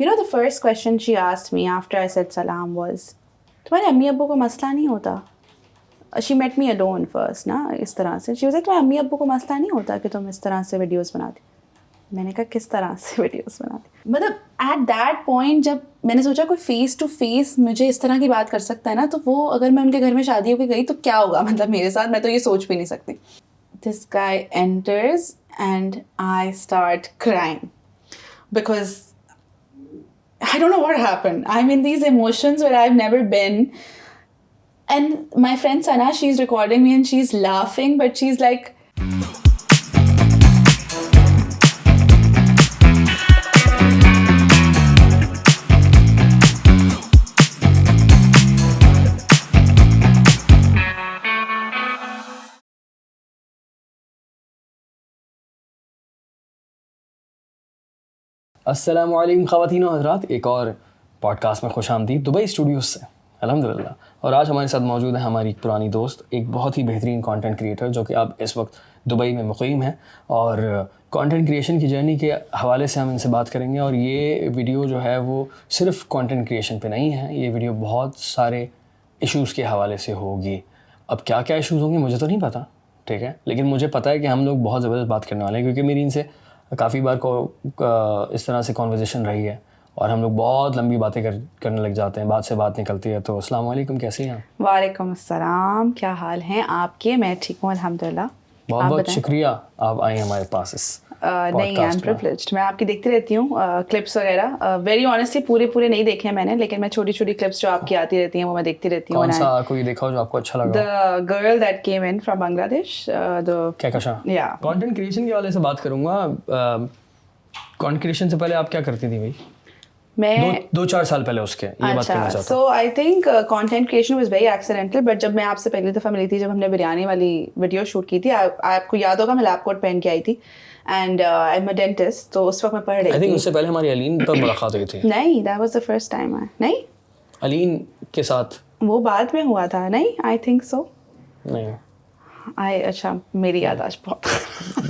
You know, the first question she asked me after I said salam was, तुम्हारे अम्मी अब्बू को मसला नहीं होता? She met me alone first ना, इस तरह से. She was like, तुम्हारे अम्मी अब्बू को मसला नहीं होता कि तुम इस तरह से वीडियोस बनाती? मैंने कहा किस तरह से वीडियोस बनाती? मतलब at that point जब मैंने सोचा कोई फेस टू फेस मुझे इस तरह की बात कर सकता है ना, तो वो अगर मैं उनके घर में शादी होकर गई तो क्या होगा मतलब मेरे साथ, मैं तो ये सोच भी नहीं सकती. This guy enters and I start crying because I don't know what happened. I'm in these emotions where I've never been. And my friend Sana, she's recording me and she's laughing, but she's like, अस्सलामुअलैकुम ख़वातीन व हज़रात, एक और podcast में खुश आमदीद Dubai Studios से अल्हम्दुलिल्लाह. और आज हमारे साथ मौजूद है हमारी एक पुरानी दोस्त, एक बहुत ही बेहतरीन कंटेंट क्रिएटर जो कि अब इस वक्त दुबई में मुक़ीम है. और कंटेंट क्रिएशन की जर्नी के हवाले से हम इनसे बात करेंगे. और ये वीडियो जो है वो सिर्फ कंटेंट क्रिएशन पे नहीं है, ये वीडियो बहुत सारे इश्यूज़ के हवाले से होगी. अब क्या क्या इश्यूज़ होंगे मुझे तो नहीं पता, ठीक है, लेकिन मुझे पता है कि हम लोग बहुत ज़बरदस्त बात करने वाले हैं, क्योंकि मेरी इनसे काफ़ी बार को इस तरह से कॉन्वर्जेसन रही है और हम लोग बहुत लंबी बातें करने लग जाते हैं, बात से बात निकलती है. तो अस्सलाम वालेकुम, कैसे हैं? वालेकुम अस्सलाम, क्या हाल हैं आपके? मैं ठीक हूँ अल्हम्दुलिल्लाह. बहुत बहुत शुक्रिया आप आए हमारे पास इस नहीं, आई एम प्रिविलेज्ड. मैं आपकी देखती रहती हूँ क्लिप्स वगैरह. वेरी ऑनेस्टली पूरे नहीं देखे हैं मैंने, लेकिन मैं छोटी छोटी क्लिप्स जो आपकी आती रहती हैं वो मैं देखती रहती हूँ. कौन सा कोई देखा हो जो आपको अच्छा लगा? The girl that came in from Bangladesh, the Kahkasha. या कंटेंट क्रिएशन के हवाले से बात करूँगा. कंटेंट क्रिएशन से पहले आप क्या करती थी भाई? मैं 2-4 साल पहले उसके ये बात करना चाहता हूँ. So I think content creation was very accidental. But जब मैं आपसे पहली दफ़ा मिली थी, जब हमने बिरयानी वाली वीडियो शूट की थी, आपको याद होगा मैं लैब कोट पहन के आई थी and I am a dentist. तो उस वक्त मैं पढ़ रही थी. आई थिंक उससे पहले हमारी अलीन पर मुलाकात हुई थी. नहीं, that was the first time. नहीं, अलीन के साथ वो बाद में हुआ था. नहीं, आई थिंक सो. नहीं, अच्छा, मेरी याद आज बहुत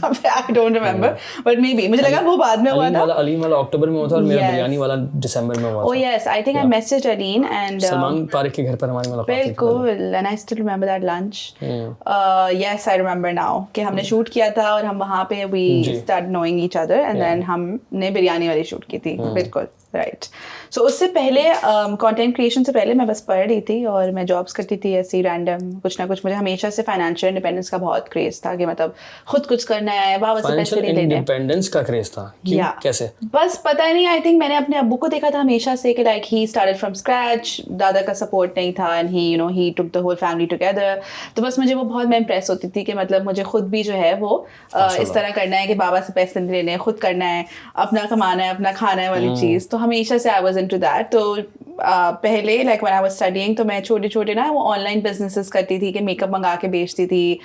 I don't remember, but may be मुझे लगा वो बाद में हुआ था. अलीन वाला अक्टूबर में हुआ था और मेरा बिरयानी वाला दिसंबर में हुआ था. Oh yes, I think I message Aleen and Salman Tariq के घर पर हमारी मुलाकात हुई. बिल्कुल, and I still remember that lunch. Yes, I remember now कि हमने शूट किया था और हम वहाँ पे we start knowing each other and then हमने बिरयानी वाली शूट की थी. बिल्कुल राइट. सो उससे पहले कंटेंट क्रिएशन से पहले मैं बस पढ़ रही थी और मैं जॉब्स करती थी ऐसी रैंडम कुछ ना कुछ. मुझे हमेशा से फाइनेंशियल इंडिपेंडेंस का बहुत क्रेज था कि मतलब खुद कुछ करना है, बाबा से पैसे नहीं लेने. इंडिपेंडेंस का क्रेज था क्यों? कैसे? बस पता ही नहीं. आई थिंक मैंने अपने अब्बू को देखा था हमेशा से कि like he started from scratch. दादा का सपोर्ट नहीं था and he he took the whole family together. तो बस मुझे वो बहुत मैं इम्प्रेस होती थी कि मतलब मुझे खुद भी जो है वो इस तरह करना है कि बाबा से पैसे नहीं लेने, खुद करना है, अपना कमाना है, अपना खाना है वाली चीज़. तो हमेशा से आई वाज इनटू दैट. तो पहले like when I was studying तो मैं छोटे छोटे ना वो ऑनलाइन बिजनेसेस करती थी कि मेकअप मंगा के बेचती थी.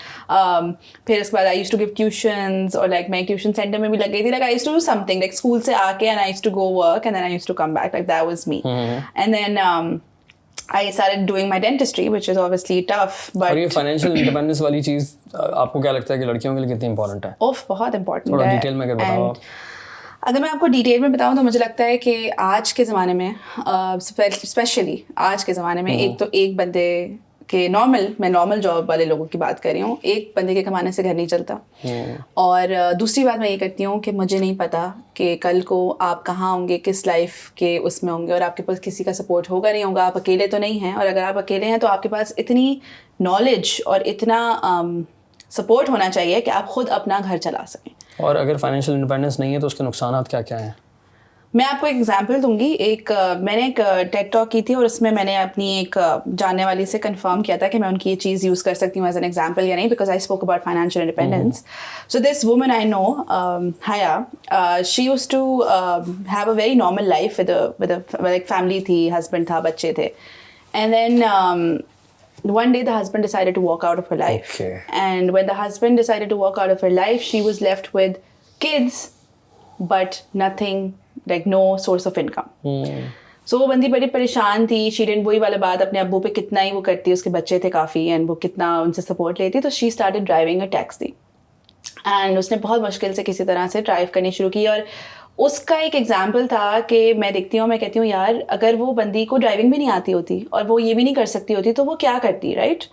फिर उसके बाद I used to give tuitions और लाइक मैं ट्यूशन सेंटर में भी लग गई थी. Like I used to do something like school से आके and I used to go work and then I used to come back. Like that was me. And then I started doing my dentistry, which is obviously tough. But और ये financial independence वाली चीज़ आपको क्या लगता है कि लड़कियों के लिए कितनी इंपॉर्टेंट है? बहुत इंपॉर्टेंट थोड़ा है. डिटेल में अगर बताओ आप. अगर मैं आपको डिटेल में बताऊं तो मुझे लगता है कि आज के ज़माने में स्पेशली आज के ज़माने में एक तो एक बंदे के नॉर्मल जॉब वाले लोगों की बात कर रही हूँ, एक बंदे के कमाने से घर नहीं चलता. और दूसरी बात मैं ये करती हूँ कि मुझे नहीं पता कि कल को आप कहाँ होंगे, किस लाइफ के उसमें होंगे और आपके पास किसी का सपोर्ट होगा नहीं होगा. आप अकेले तो नहीं हैं, और अगर आप अकेले हैं तो आपके पास इतनी नॉलेज और इतना सपोर्ट होना चाहिए कि आप खुद अपना घर चला सकें. और अगर फाइनेंशियल इंडिपेंडेंस नहीं है तो उसके नुकसानात क्या क्या हैं? मैं आपको एक एग्जांपल दूंगी. मैंने एक टेड टॉक की थी और उसमें मैंने अपनी एक जानने वाली से कंफर्म किया था कि मैं उनकी ये चीज़ यूज़ कर सकती हूँ एज एन एग्जांपल या नहीं, because I spoke about financial independence. So this woman I know, Haya, she used to have a very normal life with like family थी, हस्बैंड था, बच्चे थे. And then one day the husband decided to walk out of her life. Okay. And when the husband decided to walk out of her life, she was left with kids but nothing, like no source of income. So वो बंदी बड़ी परेशान थी. she didn't, वही वाला बात, अपने अब्बू पे कितना ही वो करती, उसके बच्चे थे काफ़ी एंड वो कितना उनसे सपोर्ट लेती. तो she started driving a taxi. And उसने बहुत मुश्किल से किसी तरह से ड्राइव करनी शुरू की और उसका एक एग्जाम्पल था कि मैं देखती हूँ, मैं कहती हूँ यार अगर वो बंदी को ड्राइविंग भी नहीं आती होती और वो ये भी नहीं कर सकती होती तो वो क्या करती, राइट?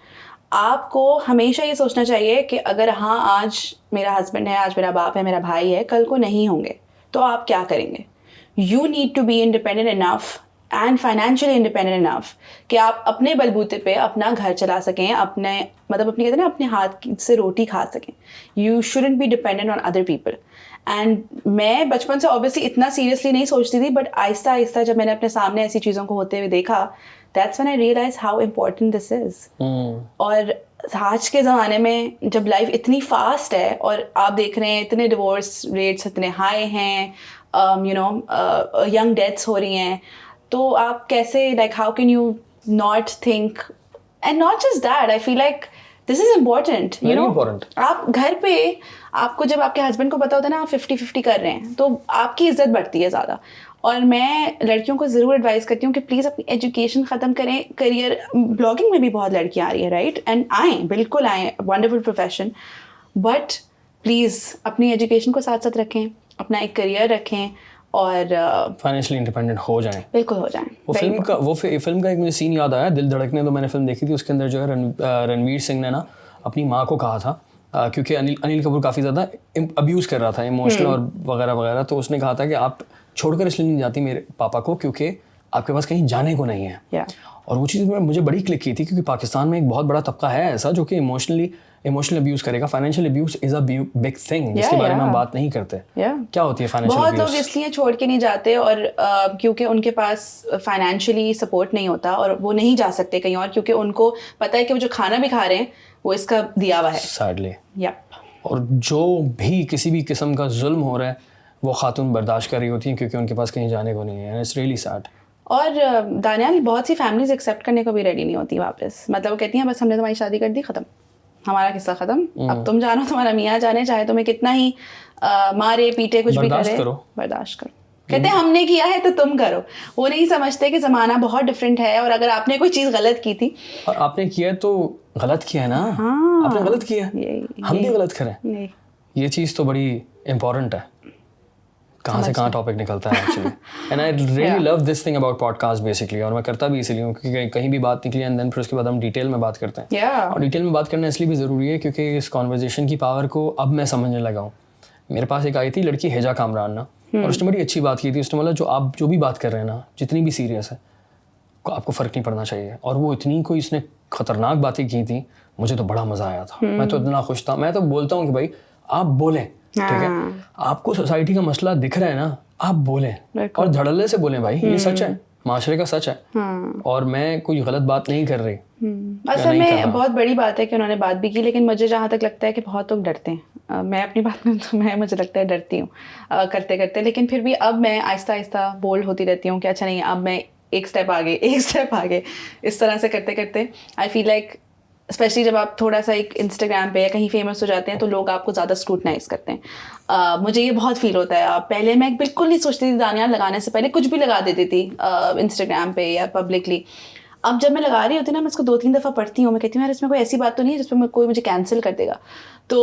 आपको हमेशा ये सोचना चाहिए कि अगर हाँ आज मेरा हस्बैंड है, आज मेरा बाप है, मेरा भाई है, कल को नहीं होंगे तो आप क्या करेंगे? You need to be independent enough and financially independent enough कि आप अपने बलबूते पे अपना घर चला सकें, अपने मतलब अपनी कहते हैं ना अपने हाथ से रोटी खा सकें. You shouldn't be dependent on other people. And मैं बचपन से ऑब्वियसली इतना सीरियसली नहीं सोचती थी, बट आहिस्ता आहिस्ता जब मैंने अपने सामने ऐसी चीज़ों को होते हुए देखा, that's when I realise how important this is. और आज के ज़माने में जब लाइफ इतनी फास्ट है और आप देख रहे हैं इतने डिवोर्स रेट्स इतने हाई हैं, यू नो यंग डेथ्स हो रही हैं, तो आप कैसे like how can you not think and not just that, I feel like this is important, you know. आप घर पे आपको जब आपके हस्बैंड को पता होता है ना आप 50-50 कर रहे हैं तो आपकी इज्जत बढ़ती है ज़्यादा. और मैं लड़कियों को ज़रूर एडवाइस करती हूँ कि प्लीज़ अपनी एजुकेशन ख़त्म करें. करियर ब्लॉगिंग में भी बहुत लड़कियाँ आ रही है, राइट? एंड आएँ, बिल्कुल आएँ, वंडरफुल प्रोफेशन, बट प्लीज़ अपनी एजुकेशन को साथ साथ रखें, अपना एक करियर रखें और फाइनेंशियली इंडिपेंडेंट हो जाएं. बिल्कुल हो जाएं. वो फिल्म का एक मुझे सीन याद आया, दिल धड़कने, तो मैंने फिल्म देखी थी. उसके अंदर जो है रणवीर सिंह ने ना अपनी माँ को कहा था, क्योंकि अनिल कपूर काफ़ी ज़्यादा अब्यूज़ कर रहा था इमोशनल और वगैरह वगैरह, तो उसने कहा था कि आप छोड़कर इसलिए नहीं जाती मेरे पापा को क्योंकि आपके पास कहीं जाने को नहीं है. और वो चीज़ मुझे बड़ी क्लिक की थी क्योंकि पाकिस्तान में एक बहुत बड़ा तबका है ऐसा जो कि इमोशनल अब्यूज़ करेगा. Financial abuse is a big thing जिसके बारे में हम बात नहीं करते. क्या होती है फाइनेंशियल बहुत अब्यूज़? लोग इसलिए छोड़ के नहीं जाते और क्योंकि उनके पास फाइनेंशियली सपोर्ट नहीं होता और वो नहीं जा सकते कहीं और, क्योंकि उनको पता है कि वो जो खाना भी खा रहे हैं वो इसका दिया हुआ है. सैडली. Yep. और जो भी किसी भी किस्म का जुल्म हो रहा है वो खातून बर्दाश्त कर रही होती हैं क्योंकि उनके पास कहीं जाने को नहीं है. It's really sad. और दानियाल, बहुत सी फैमिलीज एक्सेप्ट करने को भी रेडी नहीं होती वापस. मतलब वो कहती हैं बस हमने तुम्हारी शादी कर दी, ख़त्म, हमारा किस्सा ख़त्म, अब तुम जानो, तुम्हारा मियाँ जाने, चाहे तुम्हें कितना ही मारे पीटे कुछ भी करे, बर्दाश्त करो. कहते हैं हमने किया है तो तुम करो. वो नहीं समझते कि ज़माना बहुत डिफरेंट है और अगर आपने कोई चीज़ गलत की थी और आपने किया तो गलत किया है ना. हाँ, आपने गलत किया, हम भी गलत करें. ये चीज़ तो बड़ी इम्पोर्टेंट है. कहाँ से कहाँ टॉपिक निकलता है actually. And I really love this thing about podcast basically. और मैं करता भी इसीलिए हूँ क्योंकि कहीं भी बात निकली एंड देन फिर उसके बाद हम डिटेल में बात करते हैं. और डिटेल में बात करना इसलिए भी ज़रूरी है क्योंकि इस कॉन्वर्जेशन की पावर को अब मैं समझने लगा हूँ. मेरे पास एक आई थी लड़की हेजा कामरान ना, और उसने बड़ी अच्छी बात की थी. उसने बोला जो आप जो भी बात कर रहे हैं ना, जितनी भी सीरियस है, आपको फ़र्क नहीं पड़ना चाहिए. और वो इतनी कोई इसने ख़तरनाक बातें की थी, मुझे तो बड़ा मज़ा आया था. मैं तो इतना खुश था. मैं तो बोलता हूँ कि भाई आप बोलें, ठीक है, आपको सोसाइटी का मसला दिख रहा है ना, आप बोलें और धड़ल्ले से बोलें. भाई ये सच है, माशरे का सच है. और मैं कोई गलत बात नहीं कर रही. असल में बहुत बड़ी बात है कि उन्होंने बात भी की, लेकिन मुझे जहाँ तक लगता है कि बहुत लोग डरते हैं. मैं अपनी बात में तो मुझे लगता है डरती हूँ करते करते, लेकिन फिर भी अब मैं आहिस्ता आहिस्ता बोल्ड होती रहती हूँ कि अच्छा नहीं, अब मैं एक स्टेप आगे, इस तरह से करते करते आई फील लाइक, स्पेशली जब आप थोड़ा सा एक इंस्टाग्राम पे या कहीं फेमस हो जाते हैं तो लोग आपको ज़्यादा स्क्रूटनाइज करते हैं. मुझे ये बहुत फील होता है. पहले मैं बिल्कुल नहीं सोचती थी, दानियाल लगाने से पहले कुछ भी लगा देती थी इंस्टाग्राम पे या पब्लिकली. अब जब मैं लगा रही होती ना, मैं इसको 2-3 दफ़ा पढ़ती हूँ, मैं कहती हूँ यार इसमें कोई ऐसी बात तो नहीं है जिस पर कोई मुझे कैंसिल कर देगा. तो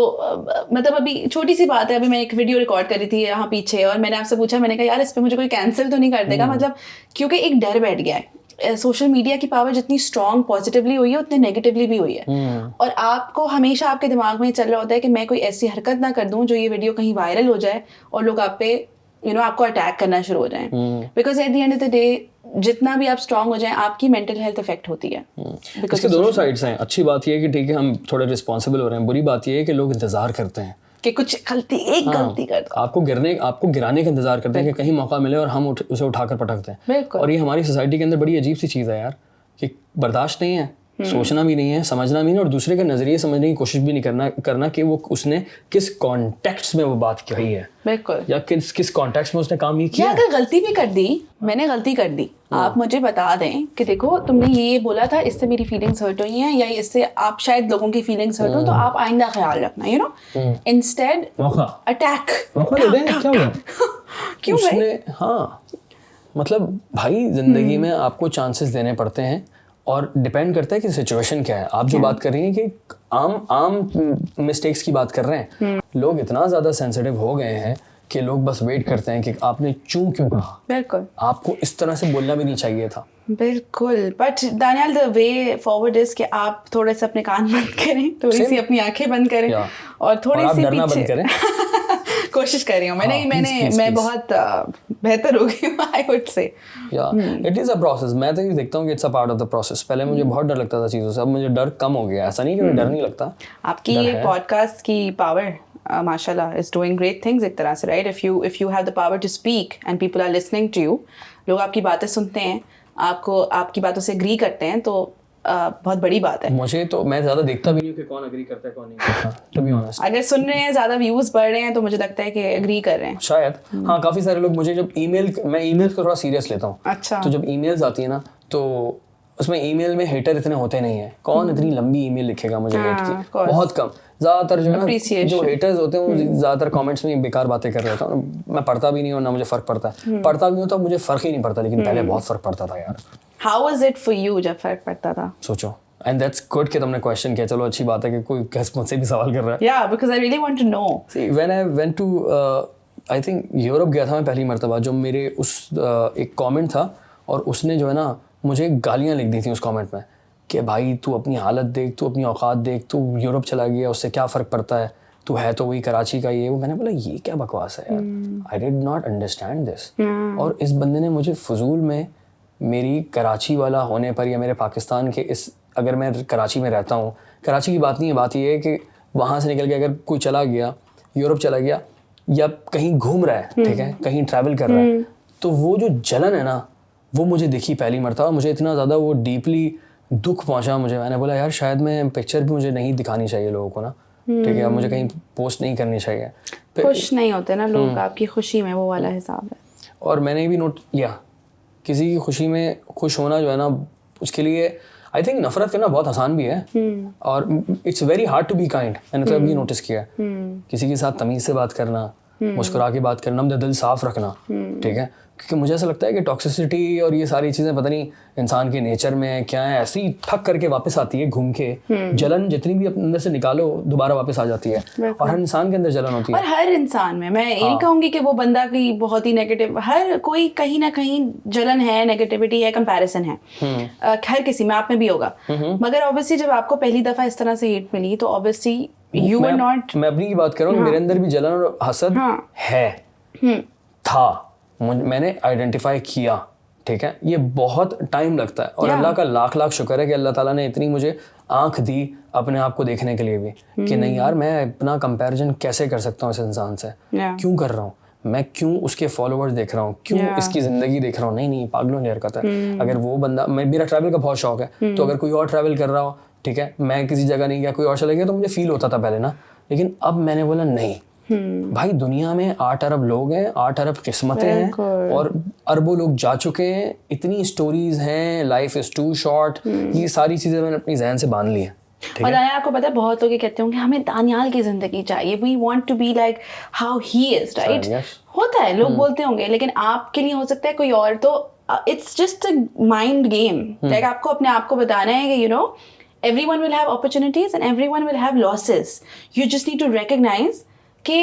मतलब अभी छोटी सी बात है, अभी मैं एक वीडियो रिकॉर्ड कर रही थी यहाँ पीछे और मैंने आपसे पूछा, मैंने कहा यार इस पर मुझे कोई कैंसिल तो नहीं कर देगा. मतलब क्योंकि एक डर बैठ गया है. सोशल मीडिया की पावर जितनी स्ट्रॉन्ग पॉजिटिवली हुई है उतनी नेगेटिवली भी हुई है. और आपको हमेशा आपके दिमाग में चल रहा होता है कि मैं कोई ऐसी हरकत ना कर दूं जो ये वीडियो कहीं वायरल हो जाए और लोग आप पे आपको अटैक करना शुरू हो जाएं. Because at the end of the day जितना भी आप स्ट्रांग हो जाएं, आपकी मेंटल हेल्थ इफेक्ट होती है. इसके दोनों साइड्स हैं. अच्छी बात यह है कि ठीक है हम थोड़े रिस्पॉन्सिबल हो रहे हैं. बुरी बात यह है कि लोग इंतजार करते हैं कि कुछ गलती कर दो. आपको गिराने का इंतजार करते हैं कि कहीं मौका मिले और हम उसे उठाकर पटकते हैं. और ये हमारी सोसाइटी के अंदर बड़ी अजीब सी चीज़ है यार, कि बर्दाश्त नहीं है, सोचना भी नहीं है, समझना भी नहीं, और दूसरे का नजरिए समझने की कोशिश भी नहीं करना कि वो उसने किस कॉन्टेक्स्ट में वो बात कही है. बिल्कुल. या किस कॉन्टेक्स्ट में उसने काम ये किया. अगर गलती भी कर दी, मैंने गलती कर दी, आप मुझे बता दें कि देखो तुमने ये बोला था, इससे मेरी फीलिंग्स हर्ट हुई हैं, या इससे आप शायद लोगों की फीलिंग्स हर्ट हो, तो आप आइंदा ख्याल रखना. Instead attack. क्यों उसने, हाँ मतलब भाई जिंदगी में आपको चांसेस देने पड़ते हैं और डिपेंड करता है कि सिचुएशन क्या है. आप जो बात कर रही हैं कि आम मिस्टेक्स की बात कर रहे हैं. लोग इतना ज़्यादा सेंसिटिव हो गए हैं कि लोग बस वेट करते हैं कि आपने क्यों कहा, बिल्कुल आपको इस तरह से बोलना भी नहीं चाहिए था। बिल्कुल। But Daniyal, the way forward is कि आप थोड़े से अपने कान बंद करें, थोड़ी सी अपनी आंखें बंद करें और थोड़ी आप सी डरना पीछे बंद करें। कोशिश कर रही हूँ हाँ, मैं बहुत बेहतर हो गई हूँ, आई वुड से। या इट इज़ अ प्रोसेस। मैं तो ये देखता हूँ कि it's a part of the process. पहले मुझे बहुत डर लगता था चीज़ों से, अब मुझे डर कम हो गया। ऐसा नहीं कि मुझे डर नहीं लगता। आपकी ये पॉडकास्ट की पावर माशाल्लाह इज डूइंग ग्रेट थिंग्स एक तरह से, right? If you have the power to speak and people are listening to you, लोग आपकी बातें सुनते हैं, आपको आपकी बातों से एग्री करते हैं, तो बहुत बड़ी बात है। मुझे तो, मैं ज़्यादा देखता भी नहीं हूँ कि कौन एग्री करता है कौन नहीं करता, टू बी ऑनेस्ट। अगर सुन रहे हैं, ज़्यादा व्यूज़ बढ़ रहे हैं, तो मुझे लगता है कि एग्री कर रहे हैं शायद। हाँ, काफ़ी सारे लोग मुझे जब मैं ईमेल्स को थोड़ा सीरियस लेता हूँ। अच्छा। तो जब ईमेल्स आती है ना, तो उसमें ईमेल में हेटर इतने होते नहीं है। कौन इतनी लंबी ईमेल लिखेगा मुझे हेट की, बहुत कम। ज़्यादातर जो है ना, जो हेटर्स होते हैं वो ज़्यादातर कमेंट्स में बेकार बातें कर रहे होते हैं। मैं पढ़ता भी नहीं हूँ, ना मुझे फ़र्क पड़ता है। पढ़ता भी हूँ तो मुझे फ़र्क ही नहीं पड़ता, लेकिन पहले बहुत फ़र्क पड़ता था यार। How was it for you जब फ़र्क पड़ता था? सोचो, एंड दैट्स गुड कि तुमने क्वेश्चन किया। चलो अच्छी बात है कि कोई गेस्ट मुझसे भी सवाल कर रहा है। या because I really want to know. See, when I went to I think Europe गया था मैं पहली मरतबा, जो मेरे उस एक कमेंट था और उसने जो है ना मुझे गालियाँ लिख दी थी उस कमेंट में कि भाई तू अपनी हालत देख, तू अपनी औकात देख, तू यूरोप चला गया, उससे क्या फ़र्क पड़ता है, तू है तो वही कराची का ये वो। मैंने बोला ये क्या बकवास है यार, I did not understand this. और इस बंदे ने मुझे फजूल में मेरी कराची वाला होने पर या मेरे पाकिस्तान के अगर मैं कराची में रहता हूँ, कराची की बात नहीं है, बात ये है कि वहाँ से निकल के अगर कोई चला गया, यूरोप चला गया या कहीं घूम रहा है, ठीक है, कहीं ट्रैवल कर रहा है, तो वो जो जलन है ना, वो मुझे दिखी पहली मरतबा। मुझे इतना ज़्यादा वो डीपली दुख पहुँचा मुझे। मैंने बोला यार शायद मैं पिक्चर भी मुझे नहीं दिखानी चाहिए लोगों को ना, ठीक है, मुझे कहीं पोस्ट नहीं करनी चाहिए। खुश नहीं होते ना लोग आपकी खुशी में, वो वाला हिसाब है। और मैंने भी नोट किया, किसी की खुशी में खुश होना जो है ना, उसके लिए आई थिंक नफरत करना बहुत आसान भी है, और it's very hard to be kind. मैंने तो अभी नोटिस किया है, किसी के साथ तमीज़ से बात करना, मुस्कुरा के बात करना, दिल साफ रखना, ठीक है, क्योंकि मुझे ऐसा लगता है कि टॉक्सिसिटी और ये सारी चीज़ें पता नहीं इंसान के नेचर में क्या है, ऐसी थक करके वापस आती है घूम के। जलन जितनी भी अपने अंदर से निकालो दोबारा वापस आ जाती है, और हर इंसान के अंदर जलन होती है। और हर इंसान में, मैं ये नहीं कहूँगी कि वो बंदा की बहुत ही नेगेटिव, हर कोई कहीं ना कहीं जलन है, नेगेटिविटी है, कंपैरिजन है, हर किसी में, आप में भी होगा। मगर ऑब्वियसली जब आपको पहली दफ़ा इस तरह से हेट मिली तो ऑब्वियसली यू वर नॉट। मैं अपनी की बात कर रहा हूँ, मेरे अंदर भी जलन और हसद है, था, मैंने आइडेंटिफाई किया, ठीक है। ये बहुत टाइम लगता है, और अल्लाह का लाख लाख शुक्र है कि अल्लाह ताला ने इतनी मुझे आंख दी अपने आप को देखने के लिए भी, कि नहीं यार मैं अपना कंपैरिजन कैसे कर सकता हूँ इस इंसान से, क्यों कर रहा हूँ मैं, क्यों उसके फॉलोअर्स देख रहा हूँ, क्यों इसकी ज़िंदगी देख रहा हूँ। नहीं, पागलों की हरकत है। अगर वो बंदा, मेरा ट्रैवल का बहुत शौक है, तो अगर कोई और ट्रैवल कर रहा हो, ठीक है, मैं किसी जगह नहीं गया, कोई और चला गया, तो मुझे फील होता था पहले ना, लेकिन अब मैंने बोला नहीं भाई, दुनिया में 8 अरब लोग हैं, 8 अरब किस्मतें हैं, और अरबों लोग जा चुके हैं, इतनी स्टोरीज हैं, लाइफ इज टू शॉर्ट, ये सारी चीज़ें मैंने अपनी जहन से बांध ली है। और दानियाल को पता है, बहुत लोग कहते होंगे हमें दानियाल की जिंदगी चाहिए, we want to be like how he is, right? होता है, लोग बोलते होंगे, लेकिन आपके लिए हो सकता है कोई और। तो it's just a mind game, like आपको अपने आप को बताना है कि you no everyone will have opportunities and everyone will have losses. You just need to recognize कि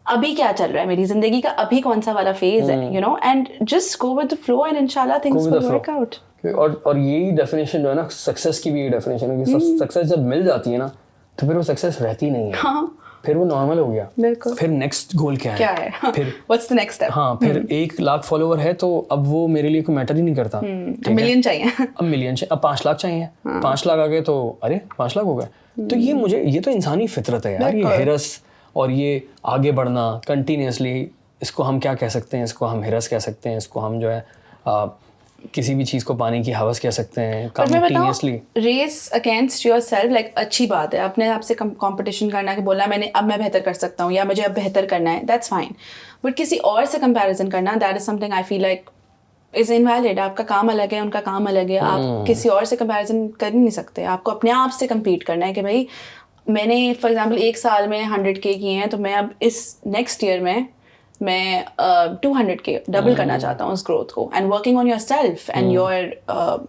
अभी क्या चल रहा है मेरी जिंदगी का, अभी कौन सा वाला फेज है, you know, and just go with the flow and inshallah things will work out. और यही डेफिनेशन जो है ना सक्सेस की, भी ये डेफिनेशन है कि सक्सेस जब मिल जाती है ना, तो फिर वो सक्सेस रहती नहीं है। हाँ, फिर वो नॉर्मल हो गया। बिल्कुल। फिर नेक्स्ट गोल क्या है? फिर व्हाट्स द नेक्स्ट स्टेप? हाँ, फिर 1 लाख फॉलोवर है तो अब वो मेरे लिए कोई मैटर ही नहीं करता। मिलियन चाहिए, अब मिलियन चाहिए, अब 5 लाख चाहिए। 5 लाख आ गए तो अरे 5 लाख हो गए। तो ये तो इंसानी फितरत है यार, ये हिरस और ये आगे बढ़ना कंटिन्यूसली, इसको हम क्या कह सकते हैं? इसको हम हिरस कह सकते हैं, इसको हम जो है किसी भी चीज़ को पाने की हवस कह सकते हैं continuously. Race against yourself, like अच्छी बात है, अपने आप से कंपटीशन करना, कि बोलना मैंने अब मैं बेहतर कर सकता हूँ या मुझे अब बेहतर करना है, दैट्स फाइन। बट किसी और से कंपैरिजन करना, that is something I feel like is invalid. आपका काम अलग है, उनका काम अलग है, आप किसी और से कंपैरिजन कर नहीं सकते। आपको अपने आप से कम्पीट करना है कि भाई मैंने फॉर एग्जाम्पल 1 साल में 100K किए हैं, तो मैं अब इस नेक्स्ट ईयर में मैं 200K डबल करना चाहता हूँ उस ग्रोथ को। And working on yourself and your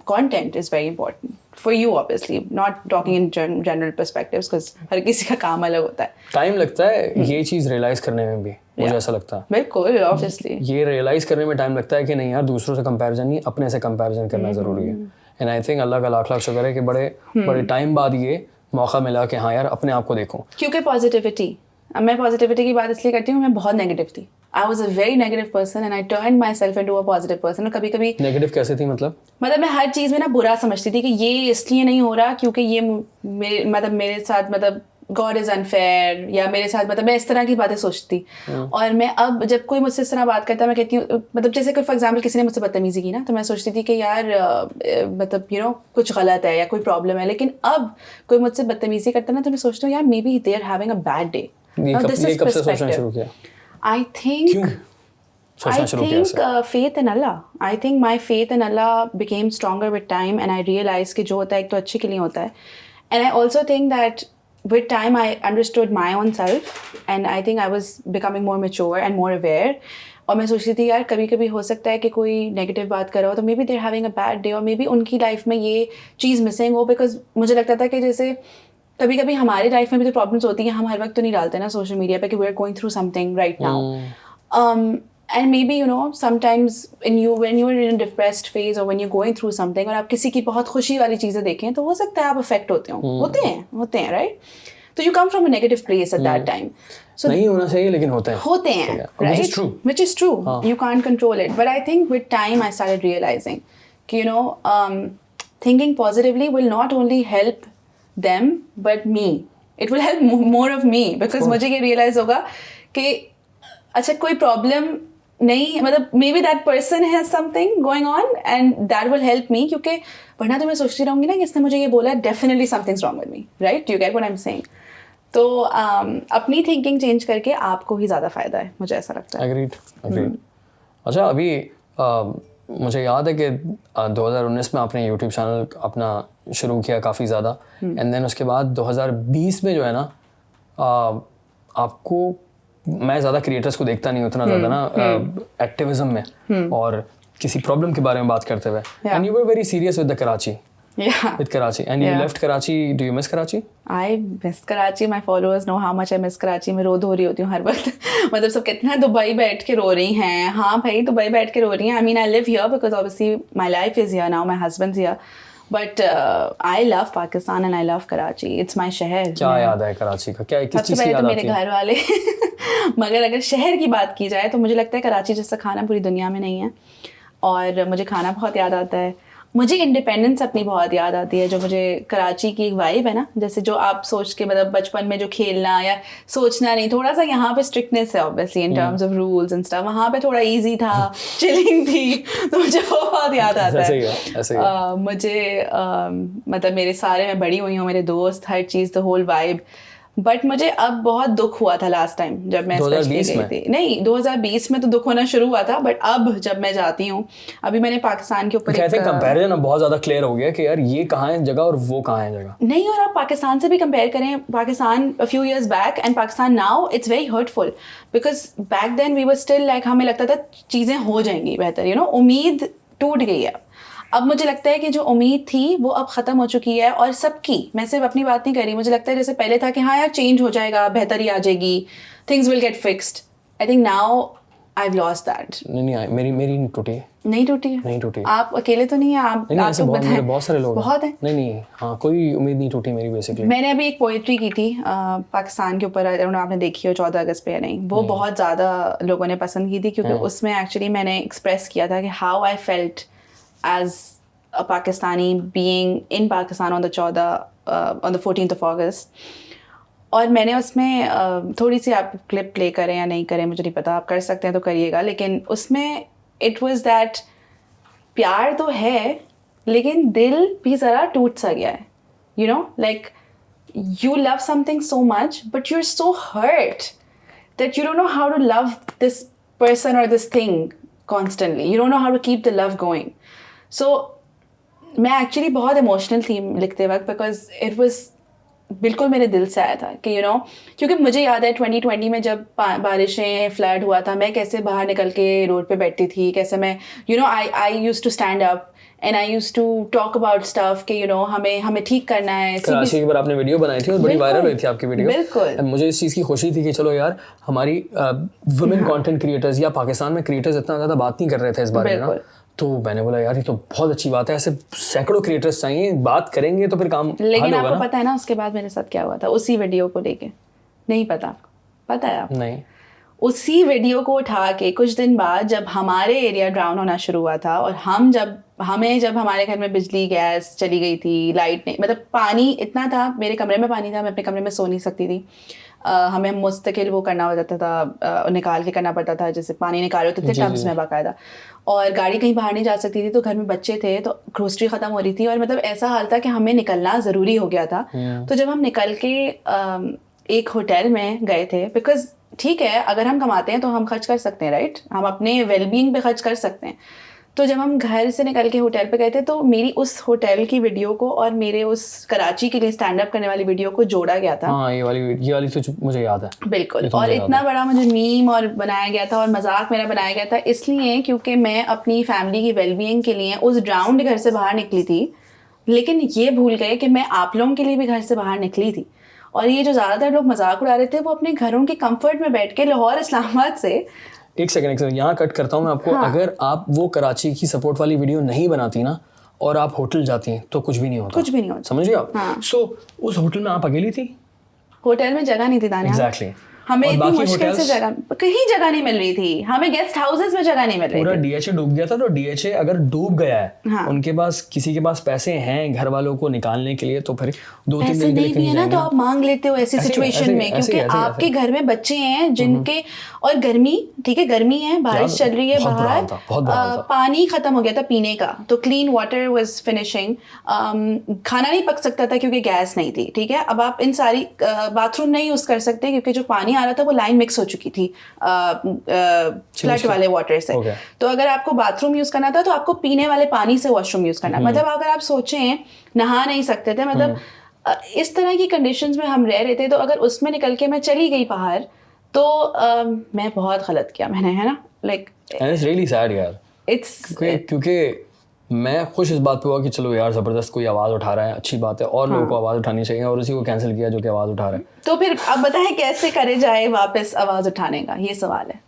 content is very important for you, obviously not talking in general perspectives, because हर किसी का काम अलग होता है। टाइम लगता है ये चीज़ रियलाइज़ करने में भी, मुझे ऐसा लगता है। बिल्कुल, ऑब्वियसली। ये रियलाइज करने में टाइम लगता है कि नहीं यार, दूसरों से कंपैरिजन नहीं, अपने से कंपैरिजन करना ज़रूरी है। एंड आई थिंक अल्लाह का लाख लाख शुक्र है कि बड़े टाइम बाद ये मौका मिला कि हाँ यार, अपने आप को देखूं। क्योंकि पॉजिटिविटी, मैं पॉजिटिविटी की बात इसलिए करती हूँ, मैं बहुत नेगेटिव थी। I was a very negative person and I turn my self into a positive person. और कभी कभी नेगेटिव कैसे थी मतलब? मैं हर चीज़ में ना बुरा समझती थी कि ये इसलिए नहीं हो रहा क्योंकि ये मेरे साथ गॉड इज़ अनफेयर, या मेरे साथ मैं इस तरह की बातें सोचती। और मैं अब जब कोई मुझसे इस तरह बात करता है, मैं कहती हूँ जैसे कोई फॉर एग्जाम्पल किसी ने मुझसे बदतमीजी की ना, तो मैं सोचती थी कि यार कुछ गलत है या कोई प्रॉब्लम है। लेकिन अब कोई मुझसे बदतमीजी करता है ना, तो मैं सोचती हूँ यार maybe they are having a bad day. ये कब से सोचना शुरू किया? I think faith in Allah. I think my faith in Allah became stronger with time, and I realized कि जो होता है एक तो अच्छे के लिए होता है. And I also think that with time I understood my own self, and I think I was becoming more mature and more aware. और मैं सोचती थी यार कभी कभी हो सकता है कि कोई नेगेटिव बात कर रहा हो, तो may be there having a bad day, और मे बी उनकी लाइफ में ये चीज़ मिसिंग हो। बिकॉज मुझे लगता था कि जैसे कभी कभी हमारी लाइफ में भी तो प्रॉब्लम्स होती हैं, हम हर वक्त तो नहीं डालते ना सोशल मीडिया पे कि we are going through something right now. And maybe sometimes when you are in a depressed phase or when you're going through something, और आप किसी की बहुत खुशी वाली चीज़ें देखें, तो हो सकता है आप अफेक्ट होते हैं राइट। तो you come from a negative place at that time. So नहीं होना चाहिए लेकिन होते हैं right? Which is true. You can't control it. But I think with time I started realizing कि thinking positively will not only help them but me. It will help more of me, because मुझे ये realize होगा कि अच्छा कोई problem नहीं, maybe that person has something going on and that will help me, क्योंकि वरना तो मैं सोचती रहूँगी ना कि इसने मुझे ये बोला, definitely something's wrong with me, right? Do you get what I'm saying? तो अपनी थिंकिंग चेंज करके आपको ही ज़्यादा फ़ायदा है, मुझे ऐसा लगता है। Agreed. अच्छा, अभी मुझे याद है कि 2019 में आपने यूट्यूब चैनल अपना शुरू किया काफ़ी ज़्यादा, एंड देन उसके बाद 2020 में जो है ना, आपको, मैं ज़्यादा क्रिएटर्स को देखता नहीं उतना ज़्यादा ना एक्टिविज्म में और किसी प्रॉब्लम के बारे में बात करते हुए, and you were very serious with the Karachi. With Karachi, and you left Karachi. Do you miss Karachi? I miss Karachi. My followers know how much I miss Karachi. मैं रो रही होती हूँ हर वक्त। सब कितना दुबई बैठ के रो रही हैं। हाँ भाई, दुबई बैठ के रो रही हैं। I mean, I live here because obviously my life is here now. My husband's here. But I love Pakistan and I love Karachi. It's my शहर। क्या याद है कराची का? क्या किस चीज़ की याद आती है? मेरे घर वाले। मगर अगर शहर की बात की जाए तो मुझे लगता है कराची जैसा खाना पूरी दुनिया में नहीं है, और मुझे खाना बहुत याद आता है। मुझे इंडिपेंडेंस अपनी बहुत याद आती है, जो मुझे कराची की एक वाइब है ना, जैसे जो आप सोच के बचपन में जो खेलना या सोचना नहीं, थोड़ा सा यहाँ पे स्ट्रिक्टनेस है obviously in terms of rules and stuff, वहाँ पे थोड़ा इजी था, चिलिंग थी, तो मुझे बहुत याद आता है। मुझे मेरे सारे, मैं बड़ी हुई हूँ, मेरे दोस्त, हर चीज़, द होल वाइब। बट मुझे अब बहुत दुख हुआ था लास्ट टाइम जब मैं 2020 गई थी। नहीं, 2020 में तो दुख होना शुरू हुआ था, बट अब जब मैं जाती हूँ, अभी मैंने पाकिस्तान के ऊपर कंपैरिजन अब बहुत ज़्यादा क्लियर हो गया कि यार ये कहाँ है जगह और वो कहाँ है जगह। नहीं, और आप पाकिस्तान से भी कंपेयर करें, Pakistan a few years back and Pakistan now, it's very hurtful because back then we were still like, हमें लगता था चीज़ें हो जाएंगी बेहतर, उम्मीद टूट गई है। अब मुझे लगता है कि जो उम्मीद थी वो अब ख़त्म हो चुकी है, और सबकी, मैं सिर्फ अपनी बात नहीं कर रही, मुझे लगता है जैसे पहले था कि हाँ यार चेंज हो जाएगा, बेहतरी आ जाएगी, things will get fixed. I think now I have lost that. नहीं, मेरी नहीं टूटी। नहीं टूटी। आप अकेले तो नहीं हैं, आप ऐसे बहुत सारे लोग बहुत हैं। नहीं, हाँ, कोई उम्मीद नहीं टूटी मेरी बेसिकली। मैंने अभी एक पोइट्री की थी पाकिस्तान के ऊपर, आपने देखी हो 14 अगस्त पे या नहीं, वो बहुत ज़्यादा लोगों ने पसंद की थी, क्योंकि उसमें एक्चुअली मैंने एक्सप्रेस किया था कि how I felt as a Pakistani being in Pakistan on the 14th of August. और मैंने उसमें थोड़ी सी, आप क्लिप प्ले करें या नहीं करें मुझे नहीं पता, आप कर सकते हैं तो करिएगा, लेकिन उसमें it was that प्यार तो है लेकिन दिल भी ज़रा टूट सा गया है, like you love something so much but you're so hurt that you don't know how to love this person or this thing constantly. You don't know how to keep the love going. So मैं actually बहुत emotional थी लिखते वक्त, because it was बिल्कुल मेरे दिल से आया था कि क्योंकि मुझे याद है 2020 में जब बारिशें, फ्लड हुआ था, मैं कैसे बाहर निकल के रोड पे बैठती थी, कैसे मैं I used to stand up and I used to talk about stuff कि यू नो हमें ठीक करना है। कराची के ऊपर आपने वीडियो बनाई थी और बड़ी वायरल हुई थी आपकी वीडियो। बिल्कुल। मुझे इस चीज़ की खुशी थी कि चलो यार हमारी वुमेन कंटेंट क्रिएटर्स या पाकिस्तान में क्रिएटर्स इतना ज़्यादा बात नहीं कर रहे थे इस बारे में ना, तो मैंने बोला यार ये तो बहुत अच्छी बात है, ऐसे सैकड़ों क्रिएटर्स चाहिए, बात करेंगे तो फिर काम लेकिन आपको पता है ना उसके बाद मेरे साथ क्या हुआ था उसी वीडियो को लेके? नहीं पता आपको? पता है आपको? नहीं। उसी वीडियो को उठा के कुछ दिन बाद जब हमारे एरिया ड्राउन होना शुरू हुआ था और जब हमारे घर में बिजली गैस चली गई थी, लाइट नहीं, मतलब पानी इतना था, मेरे कमरे में पानी था, मैं अपने कमरे में सो नहीं सकती थी। हमें मुस्तकिल वो करना हो जाता था, निकाल के करना पड़ता था, जैसे पानी निकाले होते थे टब्स में बाकायदा, और गाड़ी कहीं बाहर नहीं जा सकती थी, तो घर में बच्चे थे, तो ग्रोसरी ख़त्म हो रही थी और मतलब ऐसा हाल था कि हमें निकलना ज़रूरी हो गया था। तो जब हम निकल के एक होटल में गए थे, बिकॉज ठीक है अगर हम कमाते हैं तो हम खर्च कर सकते हैं, राइट, हम अपने वेलबींग पे खर्च कर सकते हैं। तो जब हम घर से निकल के होटल पे गए थे तो मेरी उस होटल की वीडियो को और मेरे उस कराची के लिए स्टैंड अप करने वाली वीडियो को जोड़ा गया था। हाँ, ये वाली तो मुझे याद है बिल्कुल। और इतना बड़ा मुझे मीम और बनाया गया था और मजाक मेरा बनाया गया था, इसलिए क्योंकि मैं अपनी फैमिली की वेलबींग के लिए उस ड्राउंड घर से बाहर निकली थी, लेकिन ये भूल गए कि मैं आप लोगों के लिए भी घर से बाहर निकली थी। और ये जो ज़्यादातर लोग मजाक उड़ा रहे थे वो अपने घरों के कंफर्ट में बैठ के लाहौर इस्लामाबाद से। एक सेकंड यहाँ कट करता हूँ मैं आपको। हाँ। अगर आप वो कराची की सपोर्ट वाली वीडियो नहीं बनाती ना और आप होटल जाती हैं तो कुछ भी नहीं होता। कुछ भी नहीं होता। समझ गए आप? हाँ। सो उस होटल में आप अकेली थी? होटल में जगह नहीं थी दानिया। एग्जैक्टली। हमें इतनी मुश्किल से जगह, कहीं जगह नहीं मिल रही थी, हमें गेस्ट हाउसेस में जगह नहीं मिल रही थी। पूरा डीएचए डूब गया था। तो डीएचए अगर डूब गया है, हाँ। उनके पास किसी के पास पैसे हैं घर वालों को निकालने के लिए, तो फिर 2-3 पैसे दिन के लिए नहीं भी है ना तो आप मांग लेते हो ऐसी सिचुएशन में, क्योंकि आपके घर में बच्चे हैं जिनके, और गर्मी, ठीक है गर्मी है, बारिश चल रही है बाहर, पानी खत्म हो गया था पीने का, तो क्लीन वाटर वाज फिनिशिंग, खाना नहीं पक सकता था क्योंकि गैस नहीं थी, ठीक है। अब आप इन सारी बाथरूम नहीं यूज कर सकते क्योंकि जो पानी आ रहा था वो लाइन मिक्स हो चुकी थी फ्लड वाले वाटर से। तो अगर आपको बाथरूम यूज करना था तो आपको पीने वाले पानी से वॉशरूम यूज करना, मतलब अगर आप सोचें नहा नहीं सकते थे, मतलब इस तरह की कंडीशंस में हम रह रहे थे। तो अगर उसमें निकल के मैं चली गई बाहर तो मैं बहुत गलत किया मैंने, है ना, लाइक इट्स रियली सैड यार। क्योंकि मैं खुश इस बात पे हुआ कि चलो यार ज़बरदस्त कोई आवाज़ उठा रहा है, अच्छी बात है, और लोगों को आवाज़ उठानी चाहिए, और उसी को कैंसिल किया जो कि आवाज़ उठा रहा है। तो फिर अब बताएं कैसे करे जाए वापस आवाज़ उठाने का, ये सवाल है।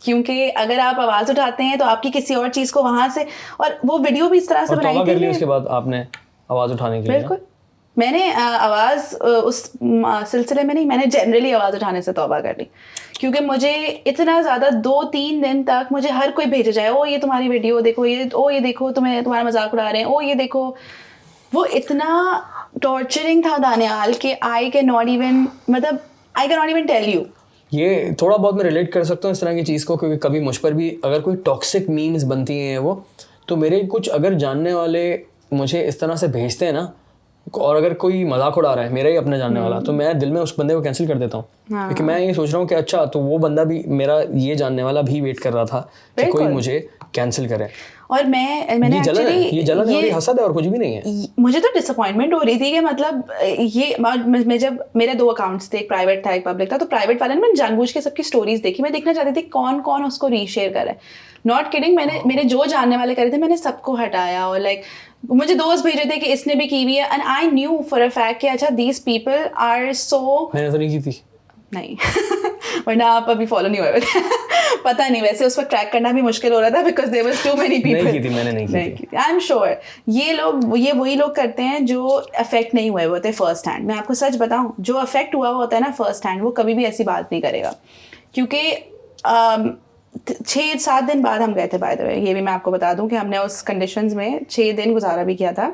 क्योंकि अगर आप आवाज़ उठाते हैं तो आपकी किसी और चीज़ को वहाँ से, और वो वीडियो भी इस तरह से बनाई थी। उसके बाद आपने आवाज़ उठाने के लिए? बिल्कुल, मैंने आवाज़ उस सिलसिले में नहीं, मैंने जनरली आवाज़ उठाने से तौबा कर ली, क्योंकि मुझे इतना ज़्यादा 2-3 दिन तक मुझे हर कोई भेजे जाए, ओ ये तुम्हारी वीडियो देखो, ये देखो तुम्हारा मजाक उड़ा रहे हैं, ओ ये देखो। वो इतना टॉर्चरिंग था दानियाल कि I can not even tell you. ये थोड़ा बहुत मैं रिलेट कर सकता हूँ इस तरह की चीज़ को, क्योंकि कभी मुझ पर भी अगर कोई टॉक्सिक मीम्स बनती हैं वो, तो मेरे कुछ अगर जानने वाले मुझे इस तरह से भेजते हैं ना, और अगर कोई मजाक उड़ा रहा है मेरा ही अपना जानने वाला, तो मैं दिल में उस बंदे को कैंसिल कर देता हूँ। क्योंकि मैं ये सोच रहा हूँ कि अच्छा तो वो बंदा भी, मेरा ये जानने वाला भी वेट कर रहा था कि कोई मुझे कैंसिल करे। और मैंने ये जलन है और हसद है और कुछ भी नहीं है। मुझे तो डिसअपॉइंटमेंट हो रही थी कि मतलब ये मैं जब मेरे 2 अकाउंट्स थे, एक प्राइवेट था एक पब्लिक था, तो प्राइवेट वाले ने मैंने जानबूझ के सबकी स्टोरीज देखी, मैं देखना चाहती थी कौन कौन उसको रीशेयर कर रहा है। नॉट किडिंग, मैंने मेरे जो जानने वाले करे थे मैंने सबको हटाया, और लाइक मुझे दोस्त भेजे थे कि इसने भी की हुई है, and I knew for a fact कि अच्छा दीज पीपल आर सो। मैंने तो नहीं की थी। नहीं वरना आप अभी फॉलो नहीं हुए थे पता नहीं, वैसे उस पर ट्रैक करना भी मुश्किल हो रहा था because there was too many people. नहीं की थी, मैंने नहीं की थी। आई एम श्योर ये वही लोग करते हैं जो अफेक्ट नहीं हुए होते फर्स्ट हैंड। मैं आपको सच बताऊं, जो अफेक्ट हुआ होता है ना फर्स्ट हैंड, वो कभी भी ऐसी बात नहीं करेगा। क्योंकि 6-7 दिन बाद हम गए थे, बाय द वे ये भी मैं आपको बता दूं कि हमने उस कंडीशंस में 6 दिन गुजारा भी किया था।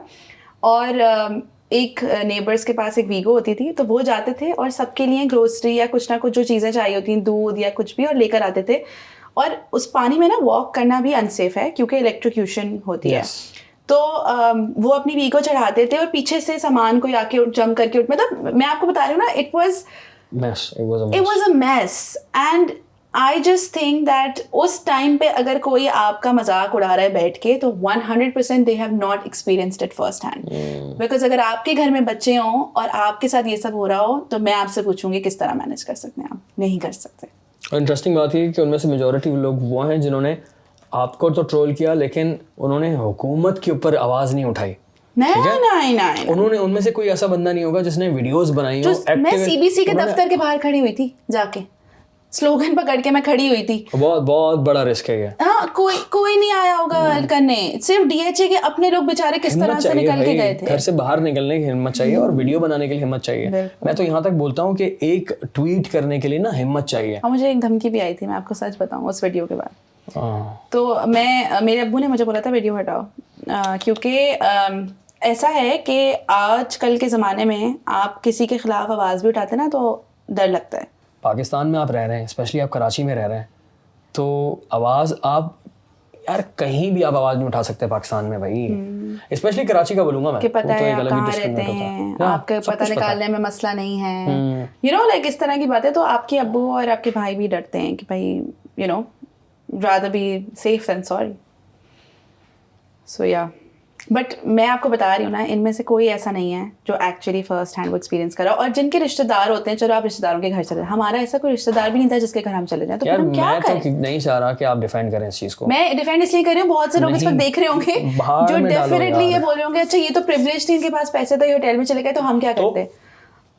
और एक नेबर्स के पास एक वीगो होती थी, तो वो जाते थे और सबके लिए ग्रोसरी या कुछ ना कुछ जो चीज़ें चाहिए होती हैं, दूध या कुछ भी, और लेकर आते थे। और उस पानी में ना वॉक करना भी अनसेफ है क्योंकि इलेक्ट्रोक्यूशन होती है। तो वो अपनी वीगो चढ़ाते थे और पीछे से सामान कोई आके जम करके मतलब मैं आपको बता रही हूँ ना, it was a mess. And I just think that उस टाइम पे अगर कोई आपका मजाक उड़ा रहा है बैठ के, तो 100% they have not experienced it first hand. Because अगर आपके घर में बच्चे हों और आपके साथ ये सब हो रहा हो, तो मैं आपसे पूछूंगी किस तरह मैनेज कर सकते हैं आप? नहीं कर सकते। और इंटरेस्टिंग बात ये कि उनमें से मेजॉरिटी लोग वो हैं जिन्होंने आपको तो ट्रोल किया, लेकिन उन्होंने हुकूमत के ऊपर आवाज़ नहीं उठाई। नहीं उन्होंने, उनमें से कोई ऐसा बंदा नहीं होगा जिसने वीडियोस बनाई हो। मैं सीबीसी के दफ्तर के बाहर खड़ी हुई थी, जाके स्लोगन पकड़ के मैं खड़ी हुई थी। बहुत बहुत बड़ा रिस्क है ये। हाँ, कोई नहीं आया होगा करने, सिर्फ डीएचए के अपने लोग बेचारे किस तरह से निकल के गए थे। घर से बाहर निकलने की हिम्मत चाहिए और वीडियो बनाने के लिए हिम्मत चाहिए। मैं तो यहाँ तक बोलता हूँ कि एक ट्वीट करने के लिए ना हिम्मत चाहिए। और मुझे एक धमकी भी आई थी, मैं आपको सच बताऊँ, उस वीडियो के बाद। तो मेरे अब्बू ने मुझे बोला था वीडियो हटाओ, क्योंकि ऐसा है कि आजकल के ज़माने में आप किसी के ख़िलाफ़ आवाज़ भी उठाते ना तो डर लगता है। पाकिस्तान में आप रह रहे हैं, स्पेशली आप कराची में रह रहे हैं, तो आवाज़ आप यार कहीं भी आप आवाज़ नहीं उठा सकते पाकिस्तान में भाई। स्पेशली कराची का बोलूँगा मैं, कि पता तो है एक आप अलग कहाँ ही रहते डिस्क्रिमिनेट हैं, आपके पता निकालने में मसला नहीं है, यू नो, लाइक इस तरह की बातें। तो आपके अब्बू और आपके भाई भी डरते हैं कि भाई you know rather be safe than sorry. So yeah. But मैं आपको बता रही हूँ ना, इनमें से कोई ऐसा नहीं है जो एक्चुअली फर्स्ट हैंड वो एक्सपीरियंस करा। और जिनके रिश्तेदार होते हैं, चलो आप रिश्तेदारों के घर चले जाए, हमारा ऐसा कोई रिश्तेदार भी नहीं था जिसके घर हम चले जाए, तो फिर हम क्या करें? तो नहीं चाह रहा कि आप डिफेंड करें इस चीज़ को। मैं डिफेंड इसलिए कर रही हूँ, बहुत से लोग इस वक्त देख रहे होंगे जो डेफिनेटली ये बोल रहे होंगे, अच्छा ये तो प्रिविलेज थी, इनके पास पैसे थे, होटल में चले गए, तो हम क्या करते?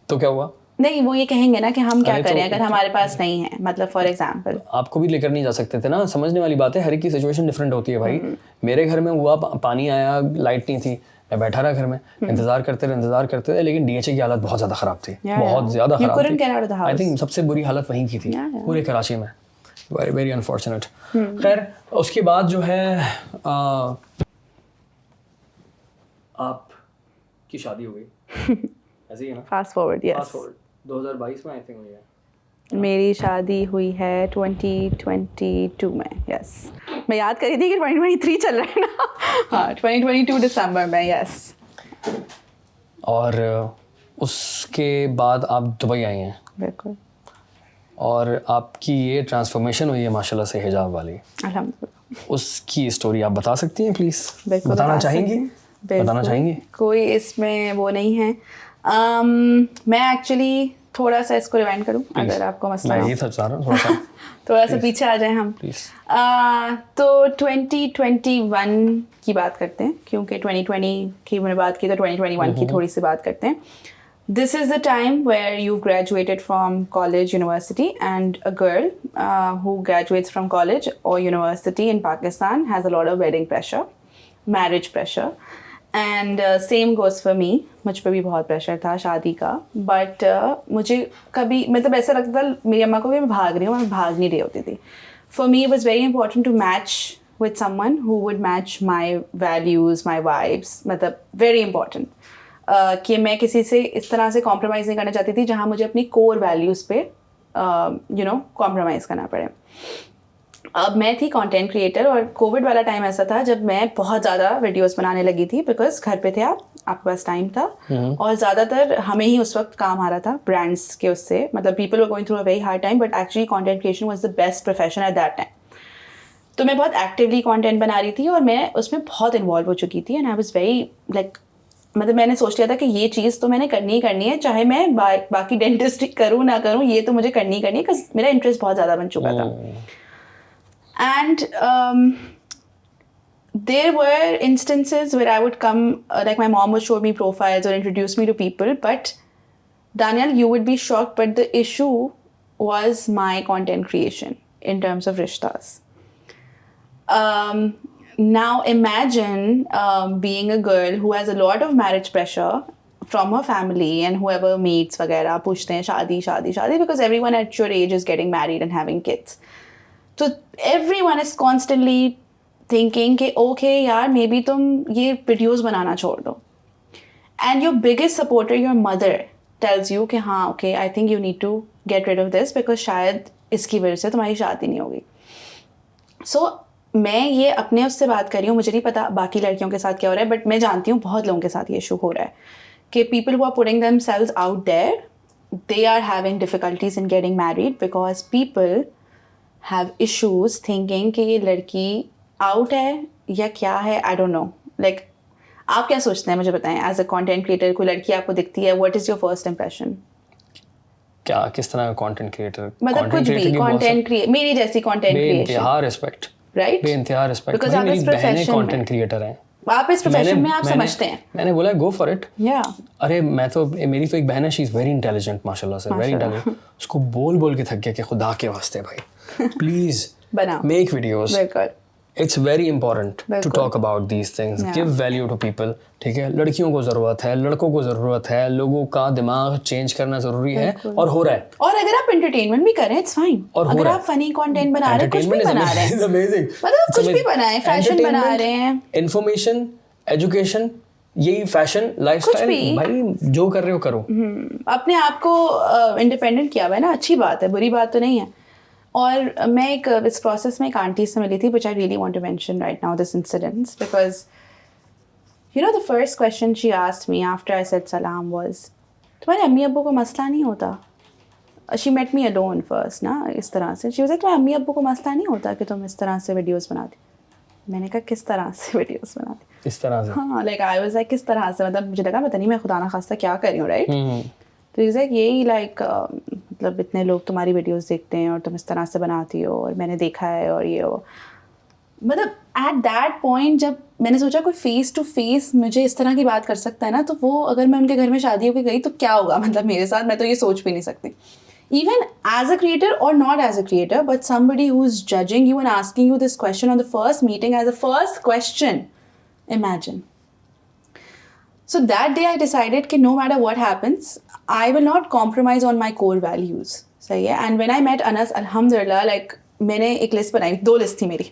तो क्या हुआ? नहीं, वो ये कहेंगे ना कि हम क्या करें अगर हमारे पास नहीं है, मतलब फॉर एग्जांपल आपको भी लेकर नहीं जा सकते थे ना। समझने वाली बात है, हर एक की सिचुएशन डिफरेंट होती है भाई। मेरे घर में हुआ, पानी आया, लाइट नहीं थी, मैं बैठा रहा घर में, इंतजार करते रहे, लेकिन डीएचए की हालत बहुत ज़्यादा ख़राब थी, बहुत ज़्यादा ख़राब थी। आई थिंक सबसे बुरी हालत वहीं की थी पूरे कराची में। Very very unfortunate. खैर उसके बाद जो है आपकी शादी हो गई ऐसे ही है ना? फास्ट फॉरवर्ड, यस, 2022 में आई थिंक हुई है। मेरी शादी हुई है 2022 में, यस। मैं याद करी थी कि 2023 चल रहा है ना। हाँ, 2022 दिसंबर में, यस। और उसके बाद आप दुबई आई हैं। बिल्कुल। और आपकी ये ट्रांसफॉर्मेशन हुई है माशाल्लाह से हिजाब वाली, अल्हम्दुलिल्लाह। उसकी स्टोरी आप बता सकती हैं प्लीज़? बिल्कुल बताना चाहेंगी? बताना चाहेंगी? कोई इसमें वो नहीं है। मैं एक्चुअली थोड़ा सा इसको रिवाइंड करूं अगर आपको मसला मैं ये था चाह रहा हूँ थोड़ा सा पीछे आ जाए हम। तो 2021 की बात करते हैं, क्योंकि 2020 की मैंने बात की तो 2021 की थोड़ी सी बात करते हैं। This is the time where you've graduated from college, university, and a girl who graduates from college or university in Pakistan has a lot of wedding pressure, marriage pressure. And same goes for me. मुझ पर भी बहुत pressure था शादी का, but मुझे कभी मतलब ऐसा लगता था मेरी अम्मा को भी मैं भाग रही हूँ, मैं भाग नहीं रही होती थी। For me it was very important to match with someone who would match my values, my vibes, मतलब very important कि मैं किसी से इस तरह से कॉम्प्रोमाइज़ नहीं करना चाहती थी जहाँ मुझे अपनी कोर वैल्यूज़ पे यू नो कॉम्प्रोमाइज़ करना पड़े। अब मैं थी कंटेंट क्रिएटर और कोविड वाला टाइम ऐसा था जब मैं बहुत ज़्यादा वीडियोस बनाने लगी थी, बिकॉज घर पे थे आपके पास टाइम था और ज़्यादातर हमें ही उस वक्त काम आ रहा था ब्रांड्स के उससे, मतलब people were going through a very hard time, but actually content creation was the best profession at that time. तो मैं बहुत एक्टिवली कंटेंट बना रही थी और मैं उसमें बहुत इन्वॉल्व हो चुकी थी, and I was very like, मतलब मैंने सोच लिया था कि ये चीज़ तो मैंने करनी ही करनी है, चाहे मैं बाकी डेंटिस्ट्री करूँ ना करूँ, ये तो मुझे करनी ही करनी है, बिकॉज मेरा इंटरेस्ट बहुत ज़्यादा बन चुका था। And there were instances where I would come, like my mom would show me profiles or introduce me to people, but Daniel, you would be shocked, but the issue was my content creation in terms of rishtas. Now imagine being a girl who has a lot of marriage pressure from her family and whoever meets वगैरह पूछते हैं शादी शादी शादी, because everyone at your age is getting married and having kids. तो everyone is constantly thinking कि okay यार may be तुम ये वीडियोस बनाना छोड़ दो, and your biggest supporter, your mother, tells you कि हाँ okay I think you need to get rid of this because शायद इसकी वजह से तुम्हारी शादी नहीं होगी। So मैं ये अपने उससे बात कर रही हूँ, मुझे नहीं पता बाकी लड़कियों के साथ क्या हो रहा है, बट मैं जानती हूँ बहुत लोगों के साथ ये इशू हो रहा है कि people who are putting themselves out there, they are having difficulties in getting married because people have issues thinking कि ये लड़की out है या क्या है, I don't know. Like, आप क्या सोचते हैं मुझे बताएं, as a content creator कोई लड़की आपको दिखती है, what is your first impression? क्या किस तरह का content creator? मतलब कुछ भी content creator, मेरी जैसी content creation. हाँ, respect. राइट? बेइंतहा रिस्पेक्ट। Because आप मेरी इस बहनें profession में- कंटेंट क्रिएटर हैं। आप इस प्रोफेशन में आप समझते हैं। मैंने बोला गो फॉर इट। या अरे मैं तो, मेरी तो एक बहन है, शी इज़ वेरी इंटेलिजेंट माशाल्लाह से, वेरी इंटेलिजेंट। उसको बोल बोल के थक गया कि खुदा के वास्ते भाई प्लीज बनाओ, मेक वीडियोस। बिल्कुल। इट्स वेरी इंपॉर्टेंट टू बिल्कुल। Talk about these things, Yeah. Give value to people. ठीक है, लड़कियों को ज़रूरत है, लड़कों को ज़रूरत है, लोगों का दिमाग चेंज करना ज़रूरी है, और हो रहा है। और अगर आप एंटरटेनमेंट भी करें इट्स फाइन। और हो अगर रहा आप फनी कंटेंट बना रहे हैं, कुछ भी बना रहे हैं, अमेजिंग, मतलब कुछ भी बनाएं, फैशन बना रहे हैं, इंफॉर्मेशन, एजुकेशन, यही फैशन, लाइफस्टाइल, भाई जो कर रहे हो करो। अपने आप को इंडिपेंडेंट किया हुआ है ना, अच्छी बात है, बुरी बात तो नहीं है। और मैं एक इस प्रोसेस में एक आंटी से मिली थी, which I really want to mention right now this incidents, because you know the first question she asked me after I said सलाम वाज, तुम्हारे अम्मी अब्बू को मसला नहीं होता? She met me alone first ना, इस तरह से शी वाज लाइक तुम्हारे अम्मी अब्बू को मसला नहीं होता कि तुम इस तरह से वीडियोस बनाती? मैंने कहा किस तरह से वीडियोस बनाती? इस तरह से, हाँ, लाइक आई वाज लाइक किस तरह से, मतलब मुझे लगा पता नहीं मैं खुदा ना खास्ता क्या कर रही हूँ, राइट? तो इज़ लाइक यही लाइक मतलब इतने लोग तुम्हारी वीडियोस देखते हैं और तुम इस तरह से बनाती हो और मैंने देखा है और ये हो, मतलब एट दैट पॉइंट जब मैंने सोचा कोई फेस टू फेस मुझे इस तरह की बात कर सकता है ना, तो वो अगर मैं उनके घर में शादी होकर गई तो क्या होगा मतलब मेरे साथ, मैं तो ये सोच भी नहीं सकती। Even as a creator or not as a creator, but somebody who's judging you and asking you this question on the first meeting as a first question, imagine. So that day I decided that no matter what happens, I will not compromise on my core values. सही है? And when I met Anas, alhamdulillah, like मैंने एक list बनाई, 2 list थी मेरी,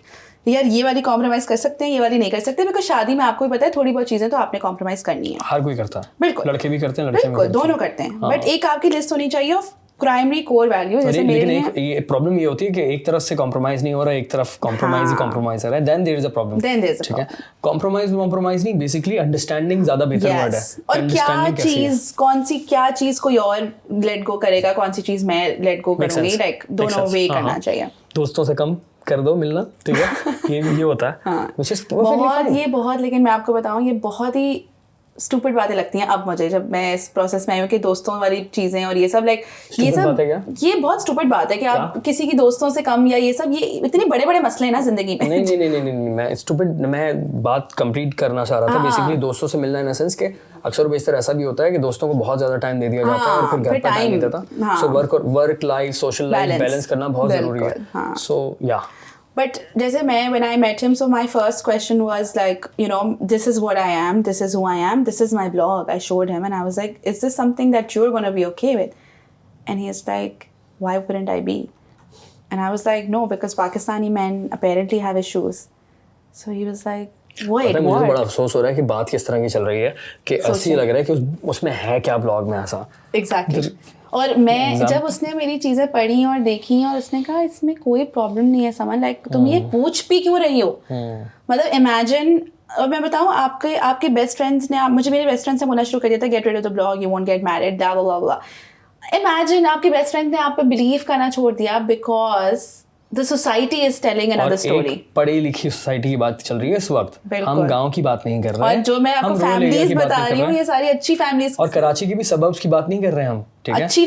यार ये वाली कॉम्प्रोमाइज़ कर सकते हैं, ये वाली नहीं कर सकते, बिकॉज शादी में आपको भी पता है थोड़ी बहुत चीज़ें तो आपने कॉम्प्रोमाइज़ करनी है। हर कोई करता है, बिल्कुल, लड़के भी करते हैं, लड़के भी बिल्कुल, करते हैं, दोनों करते हैं, बट एक आपकी लिस्ट होनी चाहिए ऑफ प्राइमरी कोर वैल्यू। जैसे मेरे लिए लेकिन एक प्रॉब्लम ये होती है कि एक तरफ से कॉम्प्रोमाइज नहीं हो रहा है, एक तरफ कॉम्प्रोमाइज ही कॉम्प्रोमाइज हो रहा है, then there is a problem. ठीक है, कॉम्प्रोमाइज नहीं, बेसिकली अंडरस्टैंडिंग ज्यादा बेहतर वर्ड है। और क्या चीज, कौन सी क्या चीज कोई और लेट गो करेगा, कौन सी चीज मैं लेट गो करूंगी, लाइक दोनों वे करना चाहिए। दोस्तों से कम कर दो मिलना, ठीक है, ये होता है, which is perfectly बहुत fine। ये बहुत, लेकिन मैं आपको बताऊं ये बहुत ही स्टूपिड बातें लगती हैं अब मुझे, जब मैं इस प्रोसेस में आई हूँ कि दोस्तों वाली चीज़ें और ये सब, लाइक ये सब, ये बहुत स्टूपिड बात है कि आप किसी की दोस्तों से कम या ये सब, ये इतने बड़े बड़े मसले हैं ना जिंदगी में। नहीं, मैं स्टूपिड, मैं बात कंप्लीट करना चाह रहा था। बेसिकली दोस्तों से मिलना इन द सेंस के अक्सर बेशतर ऐसा भी होता है कि दोस्तों को बहुत ज्यादा टाइम दे दिया जाता है और फिर घर पर टाइम नहीं देता। So work life, social life balance करना बहुत जरूरी है। सो या But जैसे मैं, when I met him, so my first question was like, you know, this is what I am, this is who I am, this is my blog. I showed him and I was like, is this something that you're going to be okay with? And he's like, why wouldn't I be? And I was like, no, because Pakistani men apparently have issues. So he was like, wait, what? मुझे बड़ा अफसोस हो रहा है कि बात किस तरह की चल रही है कि ऐसी लग रहा है कि उसमें है क्या ब्लॉग में ऐसा। Exactly. और मैं जब उसने मेरी चीज़ें पढ़ी और देखी और उसने कहा इसमें कोई प्रॉब्लम नहीं है, समझ, लाइक तुम ये पूछ भी क्यों रही हो, मतलब इमेजिन। और मैं बताऊँ, आपके बेस्ट फ्रेंड्स ने, मुझे मेरे बेस्ट फ्रेंड से बोलना शुरू कर दिया था, get ready of the blog, you won't get married, blah blah blah. Imagine आपके बेस्ट फ्रेंड ने आप पे बिलीव करना छोड़ दिया because The society is telling another story. पढ़ी लिखी सोसाइटी की बात चल रही है इस वक्त, हम गांव की बात नहीं कर रहे हैं। और जो मैं आपको फैमिलीज बता रही हूँ, ये सारी अच्छी फैमिलीज, और कराची की भी सबब्स की बात नहीं कर रहे हैं हम, ठीक है? अच्छी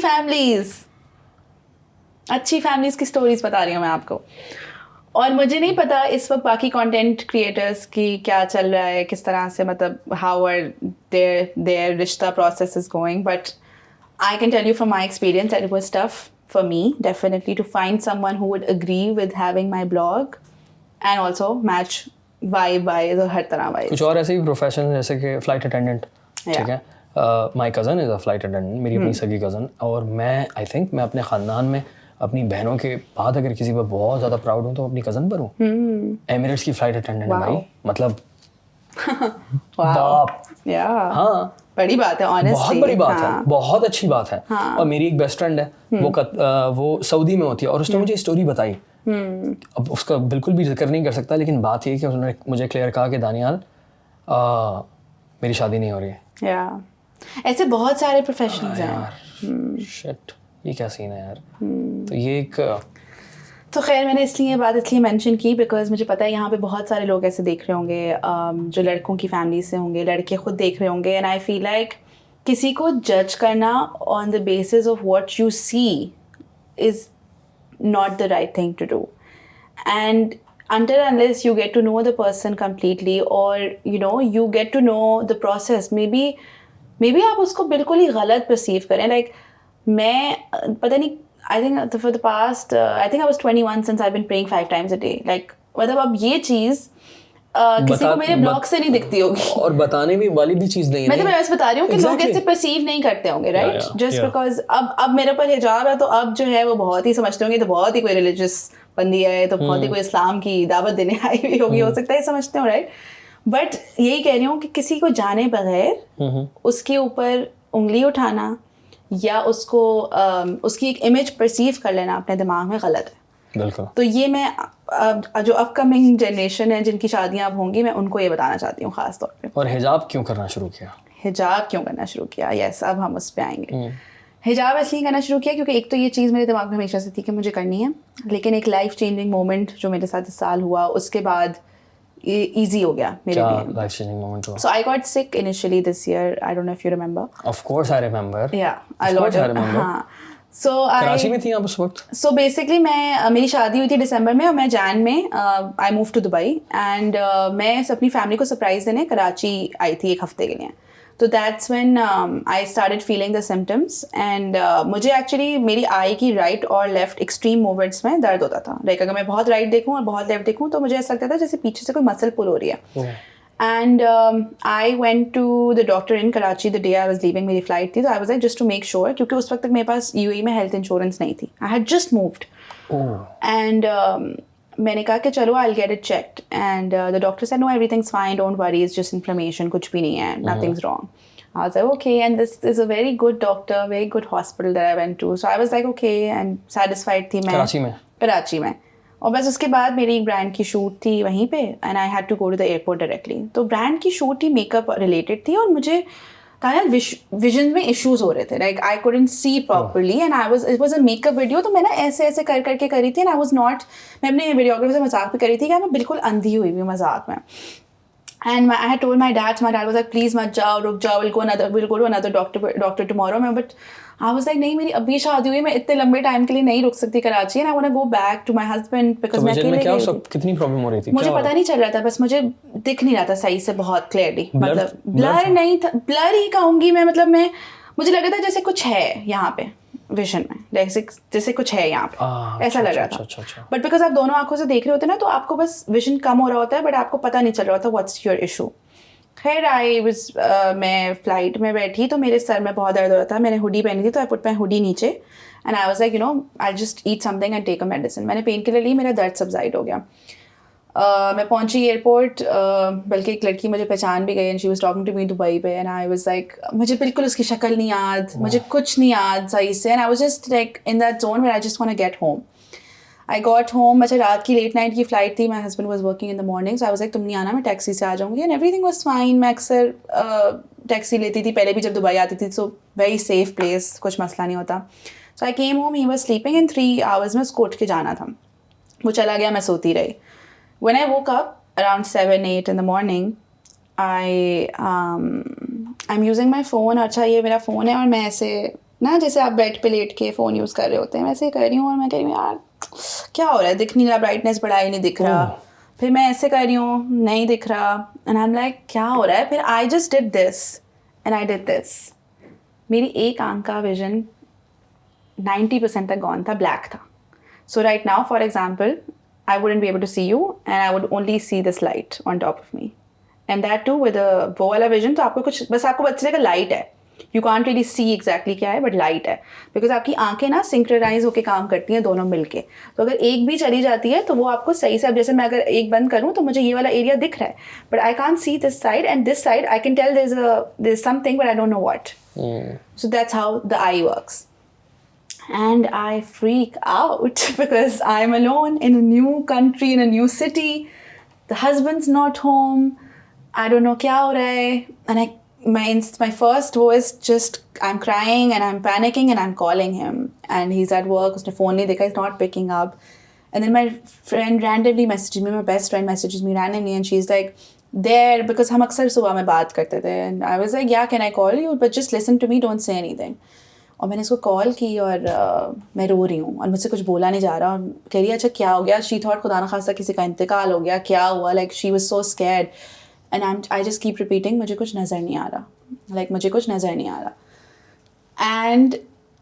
फैमिलीज की स्टोरीज बता रही हूँ मैं आपको। और मुझे नहीं पता इस वक्त बाकी कंटेंट क्रिएटर्स की क्या चल रहा है, किस तरह से, मतलब हाउ आर देयर रिश्ता process is going, but I can tell you from my experience that it was tough for me, definitely, to find someone who would agree with having my blog and also match vibe or हर तरह wise। कुछ और ऐसे भी profession जैसे कि flight attendant, ठीक है, my cousin is a flight attendant, मेरी अपनी सगी कज़न, और मैं आई थिंक मैं अपने ख़ानदान में अपनी बहनों के बाद अगर किसी पर बहुत ज़्यादा प्राउड हूँ तो अपनी कज़न पर हूँ। एमिरेट्स की फ्लाइट अटेंडेंट है भाई, मतलब बाप, हाँ, बड़ी बात है, ऑनेस्टली बहुत बड़ी बात है, बहुत अच्छी बात है। और मेरी एक बेस्ट फ्रेंड है, वो सऊदी में होती है, और उसने मुझे स्टोरी बताई, अब उसका बिल्कुल भी जिक्र नहीं कर सकता, लेकिन बात ये कि उसने मुझे क्लियर कहा कि दानियाल मेरी शादी नहीं हो रही है। ऐसे बहुत सारे प्रोफेशंस हैं यार, शिट, ये क्या सीन है यार। तो ये एक, तो खैर मैंने इसलिए बात इसलिए मेंशन की बिकॉज मुझे पता है यहाँ पे बहुत सारे लोग ऐसे देख रहे होंगे जो लड़कों की फैमिली से होंगे, लड़के खुद देख रहे होंगे, एंड आई फील लाइक किसी को जज करना on the basis of what you see is not the right thing to do. And until unless you get to know the person completely, or you know, you get to know the process, maybe आप उसको बिल्कुल ही गलत perceive करें. Like मैं पता नहीं, I think for the past I think I was 21 since I've been praying 5 times a day. Like मतलब अब ये चीज़ किसी को मेरे ब्लॉग से नहीं दिखती होगी, और बताने भी वाली भी चीज़ नहीं है. मैं तो बस बता रही हूँ कि लोग ऐसे परसीव नहीं करते होंगे, राइट? जस्ट बिकॉज अब मेरे ऊपर हिजाब है, तो अब जो है वो बहुत ही समझते होंगे, तो बहुत ही कोई रिलीजियस बंदी है, तो बहुत ही कोई इस्लाम की दावत देने आई हुई होगी, हो सकता है समझते हो, राइट? बट यही कह रही हूँ कि किसी को जाने बगैर उसके ऊपर उंगली उठाना या उसको उसकी एक इमेज परसीव कर लेना अपने दिमाग में गलत है. बिल्कुल. तो ये मैं जो अपकमिंग जनरेशन है जिनकी शादियां अब होंगी, मैं उनको ये बताना चाहती हूँ खास तौर पे. और हिजाब क्यों करना शुरू किया? हिजाब क्यों करना शुरू किया? यस, अब हम उस पर आएंगे. हिजाब इसलिए करना शुरू किया क्योंकि एक तो ये चीज़ मेरे दिमाग में हमेशा से थी कि मुझे करनी है, लेकिन एक लाइफ चेंजिंग मोमेंट जो मेरे साथ इस साल हुआ, उसके बाद easy हो गया मेरे लिए. Life changing moment हुआ? So I got sick initially this year. I don't know if you remember. Of course I remember. Yeah, of course I remember. हाँ. So कराची में थी आप उस वक्त? So basically मैं मेरी शादी हुई थी दिसंबर में, और मैं जैन में I moved to Dubai and मैं अपनी फैमिली को सरप्राइज देने कराची आई थी 1 हफ्ते के लिए. तो that's when I started feeling the symptoms and मुझे एक्चुअली मेरी आई की राइट और लेफ्ट एक्सट्रीम मूवमेंट्स में दर्द होता था. लाइक अगर मैं बहुत राइट देखूँ और बहुत लेफ्ट देखूँ तो मुझे ऐसा लगता था जैसे पीछे से कोई मसल पुल हो रही है. And I went to the doctor in Karachi the day I was leaving. मेरी फ्लाइट थी, तो I was like just to make sure, क्योंकि उस वक्त तक मेरे पास UAE में हेल्थ इंश्योरेंस नहीं थी. I had just moved. And मैंने कहा कि चलो I'll get it checked. And the doctor said no, everything's fine, don't worry, it's just inflammation, कुछ भी नहीं है, nothing's wrong. I was like okay, and this is a very good doctor, very good hospital that I went to. So I was like okay, and satisfied थी मैं. कराची में. और बस उसके बाद मेरी एक ब्रांड की शूट थी वहीं पे, and I had to go to the airport directly. तो ब्रांड की शूट ही मेकअप रिलेटेड थी, और मुझे विजन में इश्यूज हो रहे थे. Like I couldn't see properly, and it was a makeup video. तो मैं ना ऐसे ऐसे करके करी थी, एंड आई वाज नॉट, मैं अपने वीडियोग्राफर से मजाक भी करी थी कि मैं बिल्कुल अंधी हुई हुई मजाक में. And I had told my dad was like, please मत जाओ, रुक जाओ, we'll go to another doctor tomorrow. But I was like, नहीं, मेरी अभी शादी हुई, मैं इतने लंबे टाइम के लिए नहीं रुक सकती Karachi, and I want to go back to my husband because मैं अकेले गई थी. कितनी प्रॉब्लम हो रही थी? मुझे पता नहीं चल रहा था, बस मुझे दिख नहीं रहा था सही से बहुत क्लियरली. मतलब ब्लर नहीं था, ब्लर ही कहूँगी मैं. मतलब मुझे लग रहा था जैसे कुछ है यहाँ पे विजन में, जैसे कुछ है यहाँ पे, ऐसा लग रहा था. बट बिकॉज आप दोनों आंखों से देख रहे होते ना, तो आपको बस विजन कम हो रहा होता है, बट आपको पता नहीं चल रहा होता व्हाट्स योर इशू. खैर मैं फ्लाइट में बैठी, तो मेरे सर में बहुत दर्द हो रहा था. मैंने हुडी पहनी थी, तो आई पुट माई हुडी नीचे, and I was like I just eat something and take a medicine. मैंने पेन किलर ली, मेरा दर्द सब्साइड हो गया. मैं पहुंची एयरपोर्ट, बल्कि एक लड़की मुझे पहचान भी गई, and she was talking to me Dubai पे, एंड आई वाज लाइक, मुझे बिल्कुल उसकी शक्ल नहीं याद, मुझे कुछ नहीं याद सही से, and I was just like in that zone where I just want to get home. I got home. अच्छा, रात की लेट नाइट की फ़्लाइट थी, my husband was working in the morning, so I was like तुम नहीं आना, मैं taxi से आ जाऊँगी, एंड एवरीथिंग वाज फाइन. मैं अक्सर टैक्सी लेती थी पहले भी जब दुबई आती थी, सो वेरी सेफ प्लेस, कुछ मसला नहीं होता. So I came home, he was sleeping, in 3 hours में उसको उठ के जाना था. वो चला गया, मैं सोती रही. When I woke up around 7-8 in the morning, I'm using my phone. अच्छा, ये मेरा फ़ोन है, और मैं ऐसे ना, जैसे आप बेड पे लेट के फ़ोन यूज़ कर रहे होते हैं, वैसे कर रही हूँ, और मैं कह रही हूँ यार क्या हो रहा है, दिख नहीं रहा, ब्राइटनेस बढ़ा ही नहीं दिख रहा. फिर मैं ऐसे कर रही हूँ, नहीं दिख रहा, एंड आई एम लाइक क्या हो रहा है. फिर I just did this and I did this. मेरी एक आंख का विजन 90% तक गॉन था, ब्लैक था. So right now for example, I wouldn't be able to see you, and I would only see this light on top of me, and that too with a वो वाला vision. तो आपको कुछ बस आपको पता चलेगा लाइट है. You can't really see exactly क्या है, but लाइट है, because आपकी आंखें ना सिंक्रोनाइज होकर काम करती हैं दोनों मिलके. तो अगर एक भी चली जाती है तो वो आपको सही से, अब जैसे मैं अगर एक बंद करूँ तो मुझे ये वाला एरिया दिख रहा है, but I can't see this side, and this side I can tell there's something, but I don't know what. So that's how the eye works. And I freak out because I'm alone in a new country, in a new city. The husband's not home. I don't know क्या हो रहा है. And my first voice just, I'm crying and I'm panicking and I'm calling him. And he's at work. उसने phone नहीं देखा. He's not picking up. And then my friend randomly messages me. My best friend messages me randomly, and she's like there because हम अक्सर सुबह में बात करते थे. And I was like, yeah, can I call you? But just listen to me. Don't say anything. और मैंने इसको कॉल की और मैं रो रही हूँ और मुझसे कुछ बोला नहीं जा रहा और कह रही है अच्छा क्या हो गया. शी थॉट खुदा ना खास्ता किसी का इंतकाल हो गया, क्या हुआ, like she was so scared and I just keep repeating मुझे कुछ नज़र नहीं आ रहा, लाइक मुझे कुछ नज़र नहीं आ रहा. And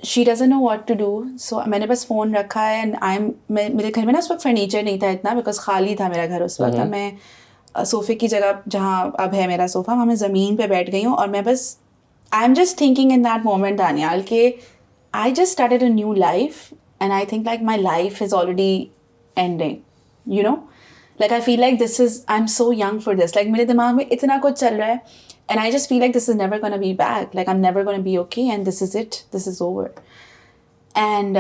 she doesn't know what to do. So मैंने बस फ़ोन रखा है एंड मेरे घर में ना उस वक्त फर्नीचर नहीं था इतना, बिकॉज खाली था मेरा घर उस वक्त. मैं सोफ़े की जगह जहाँ अब है मेरा सोफ़ा वहाँ मैं ज़मीन पे बैठ गई हूँ और मैं बस I am just thinking in that moment Daniyal के I just started a new life and I think like my life is already ending, you know. Like I feel like I'm so young for this. Like मेरे दिमाग में इतना कुछ चल रहा है and I just feel like this is never going to be back. Like I'm never going to be okay and this is it. This is over. And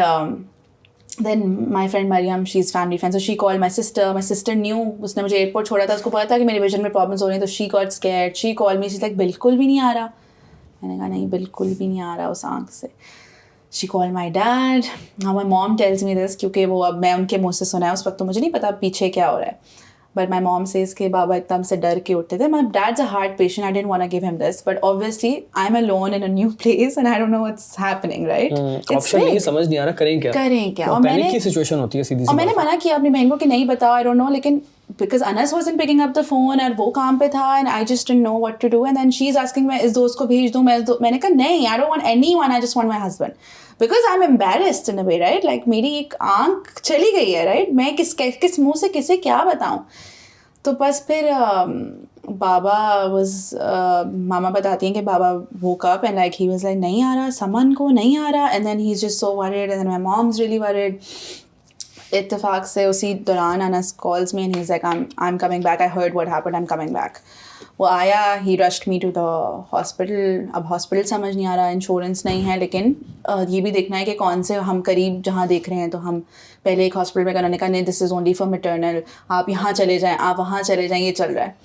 then my friend Mariam, she's family friend, so she called my sister. My sister knew, उसने मुझे airport छोड़ा था, उसको पता था कि मेरे vision में प्रॉब्लम्स हो रही हैं, तो she got scared. She called me. She's like बिल्कुल भी नहीं आ रहा. मैंने कहा नहीं बिल्कुल भी नहीं आ रहा उस आँख से. She called my dad. Now my mom tells me this क्योंकि वो अब मैं उनके मुँह से सुना है, उस वक्त तो मुझे नहीं पता पीछे क्या हो रहा है. But my mom says कि बाबा एकदम से डर के उठते थे. My dad's a heart patient. I didn't want to give him this. But obviously I'm alone in a new place and I don't know what's happening, right? Option नहीं, समझ नहीं आ रहा करें क्या. और पैनिक की सिचुएशन होती है सीधी सी. और मैंने मना किया अपनी बहन को कि नहीं बताओ, I don't know, लेकिन because Anas wasn't picking up the phone और वो काम पे था and I just didn't know what to do and then she's asking मैं इस दोस्त को भेज दूँ, मैंने कहा नहीं, I don't want anyone, I just want my husband. Because I'm embarrassed in a way, right? Like मेरी एक आँख चली गई है, right? मैं किस मुँह से किसे क्या बताऊँ. तो बस फिर बाबा मामा बताती हैं कि बाबा woke up and like he was like नहीं आ रहा, समन को नहीं आ रहा, and then he's just so worried and then my mom's really worried. इत्तेफाक से उसी दौरान Anas calls me and he's like I'm coming back, I heard what happened, I'm coming back. वो आया, he rushed me to the hospital. अब hospital समझ नहीं आ रहा, इंश्योरेंस नहीं है, लेकिन ये भी देखना है कि कौन से हम करीब जहाँ देख रहे हैं. तो हम पहले एक हॉस्पिटल में उन्होंने कहा नहीं this is only for maternal, आप यहाँ चले जाएँ, आप वहाँ चले जाएँ, ये चल रहा है.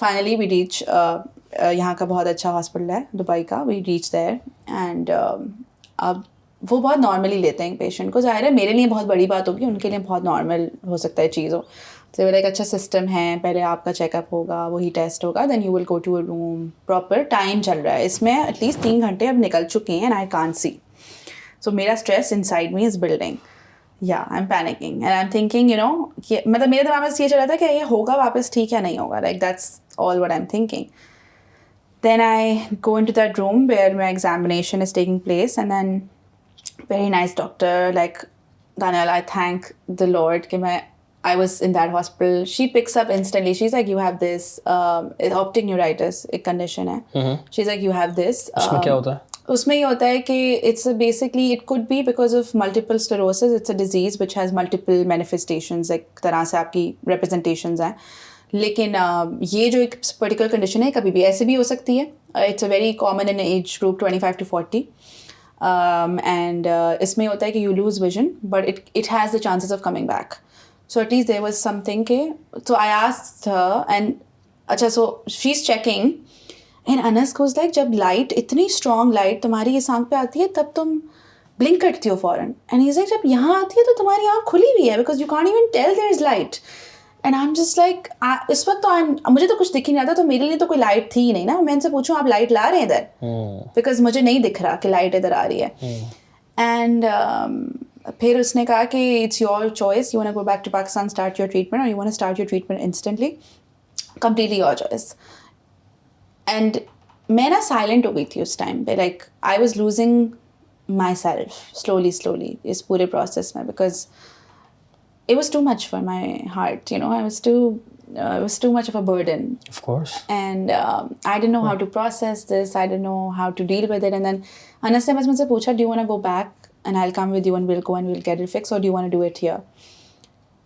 फाइनली वी रीच, यहाँ का बहुत अच्छा हॉस्पिटल है दुबई का, वी रीच देयर एंड अब वो बहुत नॉर्मली लेते हैं पेशेंट को. ज़ाहिर है मेरे लिए बहुत बड़ी बात होगी, उनके लिए बहुत नॉर्मल हो सकता है चीज़ हो. तो मेरा एक अच्छा सिस्टम है, पहले आपका चेकअप होगा, वही टेस्ट होगा, then you will go to a room. Proper time चल रहा है इसमें, एटलीस्ट 3 घंटे अब निकल चुके हैं and I can't see. So मेरा stress inside me is building. या I am panicking and I am thinking, you know, मतलब मेरे दिमाग में ये चल रहा था कि ये होगा वापस ठीक या नहीं होगा. Like that's all what I am thinking. Then I go into that room where my examination is taking place and then very nice doctor, like Daniel, I thank the Lord कि I was in that hospital. She picks up instantly. She's like, you have this optic neuritis, एक condition है. She's like, you have this. उसमें क्या होता है? उसमें ये होता है कि it's basically it could be because of multiple sclerosis. It's a disease which has multiple manifestations, एक तरह से आपकी representations हैं. लेकिन ये जो एक पर्टिकुलर कंडीशन है कभी भी ऐसे भी हो सकती है. It's a very common in age group 25 to 40 and इसमें होता है कि you lose vision but it has the chances of coming back. So at least there was something के, so I asked her and अच्छा so she is checking and अनस goes like जब light इतनी strong light तुम्हारी इस आँख पे आती है तब तुम ब्लिंक करती हो फ़ौरन. एंड ही इज़ लाइक जब यहाँ आती है तो तुम्हारी आँख खुली हुई है because you can't even tell there is light. And I am just like इस वक्त तो मुझे तो कुछ दिख ही नहीं आता, तो मेरे लिए तो कोई लाइट थी ही नहीं ना. मैं इनसे पूछूं आप लाइट ला रहे हैं इधर, बिकॉज मुझे नहीं दिख रहा कि लाइट इधर आ रही है. एंड फिर उसने कहा कि it's your choice, you want to go back to Pakistan start your treatment और you want to start your treatment instantly, completely your choice. And मैं ना साइलेंट हो गई थी उस टाइम पे. Like I was losing myself slowly इस पूरे प्रोसेस में because it was too much for my heart, you know. It was too much of a burden. Of course. And I didn't know how to process this. I didn't know how to deal with it. And then Anas ne bas mujhse pucha, do you want to go back and I'll come with you and we'll go and we'll get it fixed, or do you want to do it here?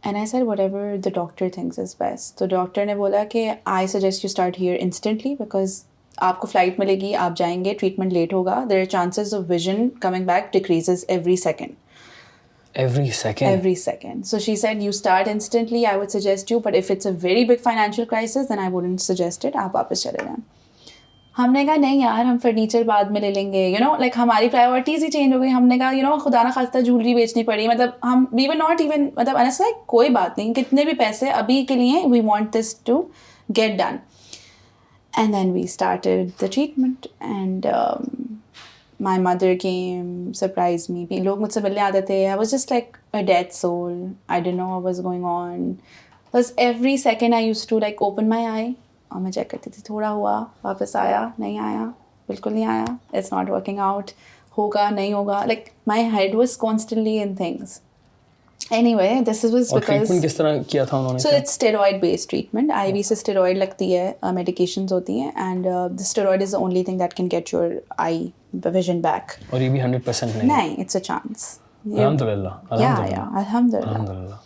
And I said whatever the doctor thinks is best. So doctor ne bola कि I suggest you start here instantly because आपको flight मिलेगी, आप जाएंगे, treatment late होगा. There are chances of vision coming back decreases every second. Every second. So she said, you start instantly, I would suggest you, but if it's a very big financial crisis, then I wouldn't suggest it. आप वापस चले जाएं. हमने कहा नहीं यार, हम furniture बाद में ले लेंगे, you know, like हमारी प्रायोरिटीज़ ही चेंज हो गई. हमने कहा you know, खुदा ना खास्ता ज्वेलरी बेचनी पड़ी, मतलब हम we were not even, मतलब अनस लाइक कोई बात नहीं, कितने भी पैसे अभी के लिए, we want this to get done. And then we started the treatment and my mother came, surprised me. लोग मुझसे मिलने आते थे. I was just like a dead soul. I didn't know what was going on. बस every second I used to like open my eye और मैं check करती थी. थोड़ा हुआ, वापस आया, नहीं आया, बिल्कुल नहीं आया. It's not working out. होगा, नहीं होगा. Like my head was constantly in things. Anyway, this was और because ट्रीटमेंट किस तरह किया था उन्होंने? so it's steroid based treatment. IV से steroid लगती है, medications होती हैं, and the steroid is the only thing that can get your eye vision back. और ये भी 100% नहीं? नहीं, it's a chance. अल्हम्दुलिल्लाह. Yeah, अल्हम्दुलिल्लाह. अल्हम्दुलिल्लाह.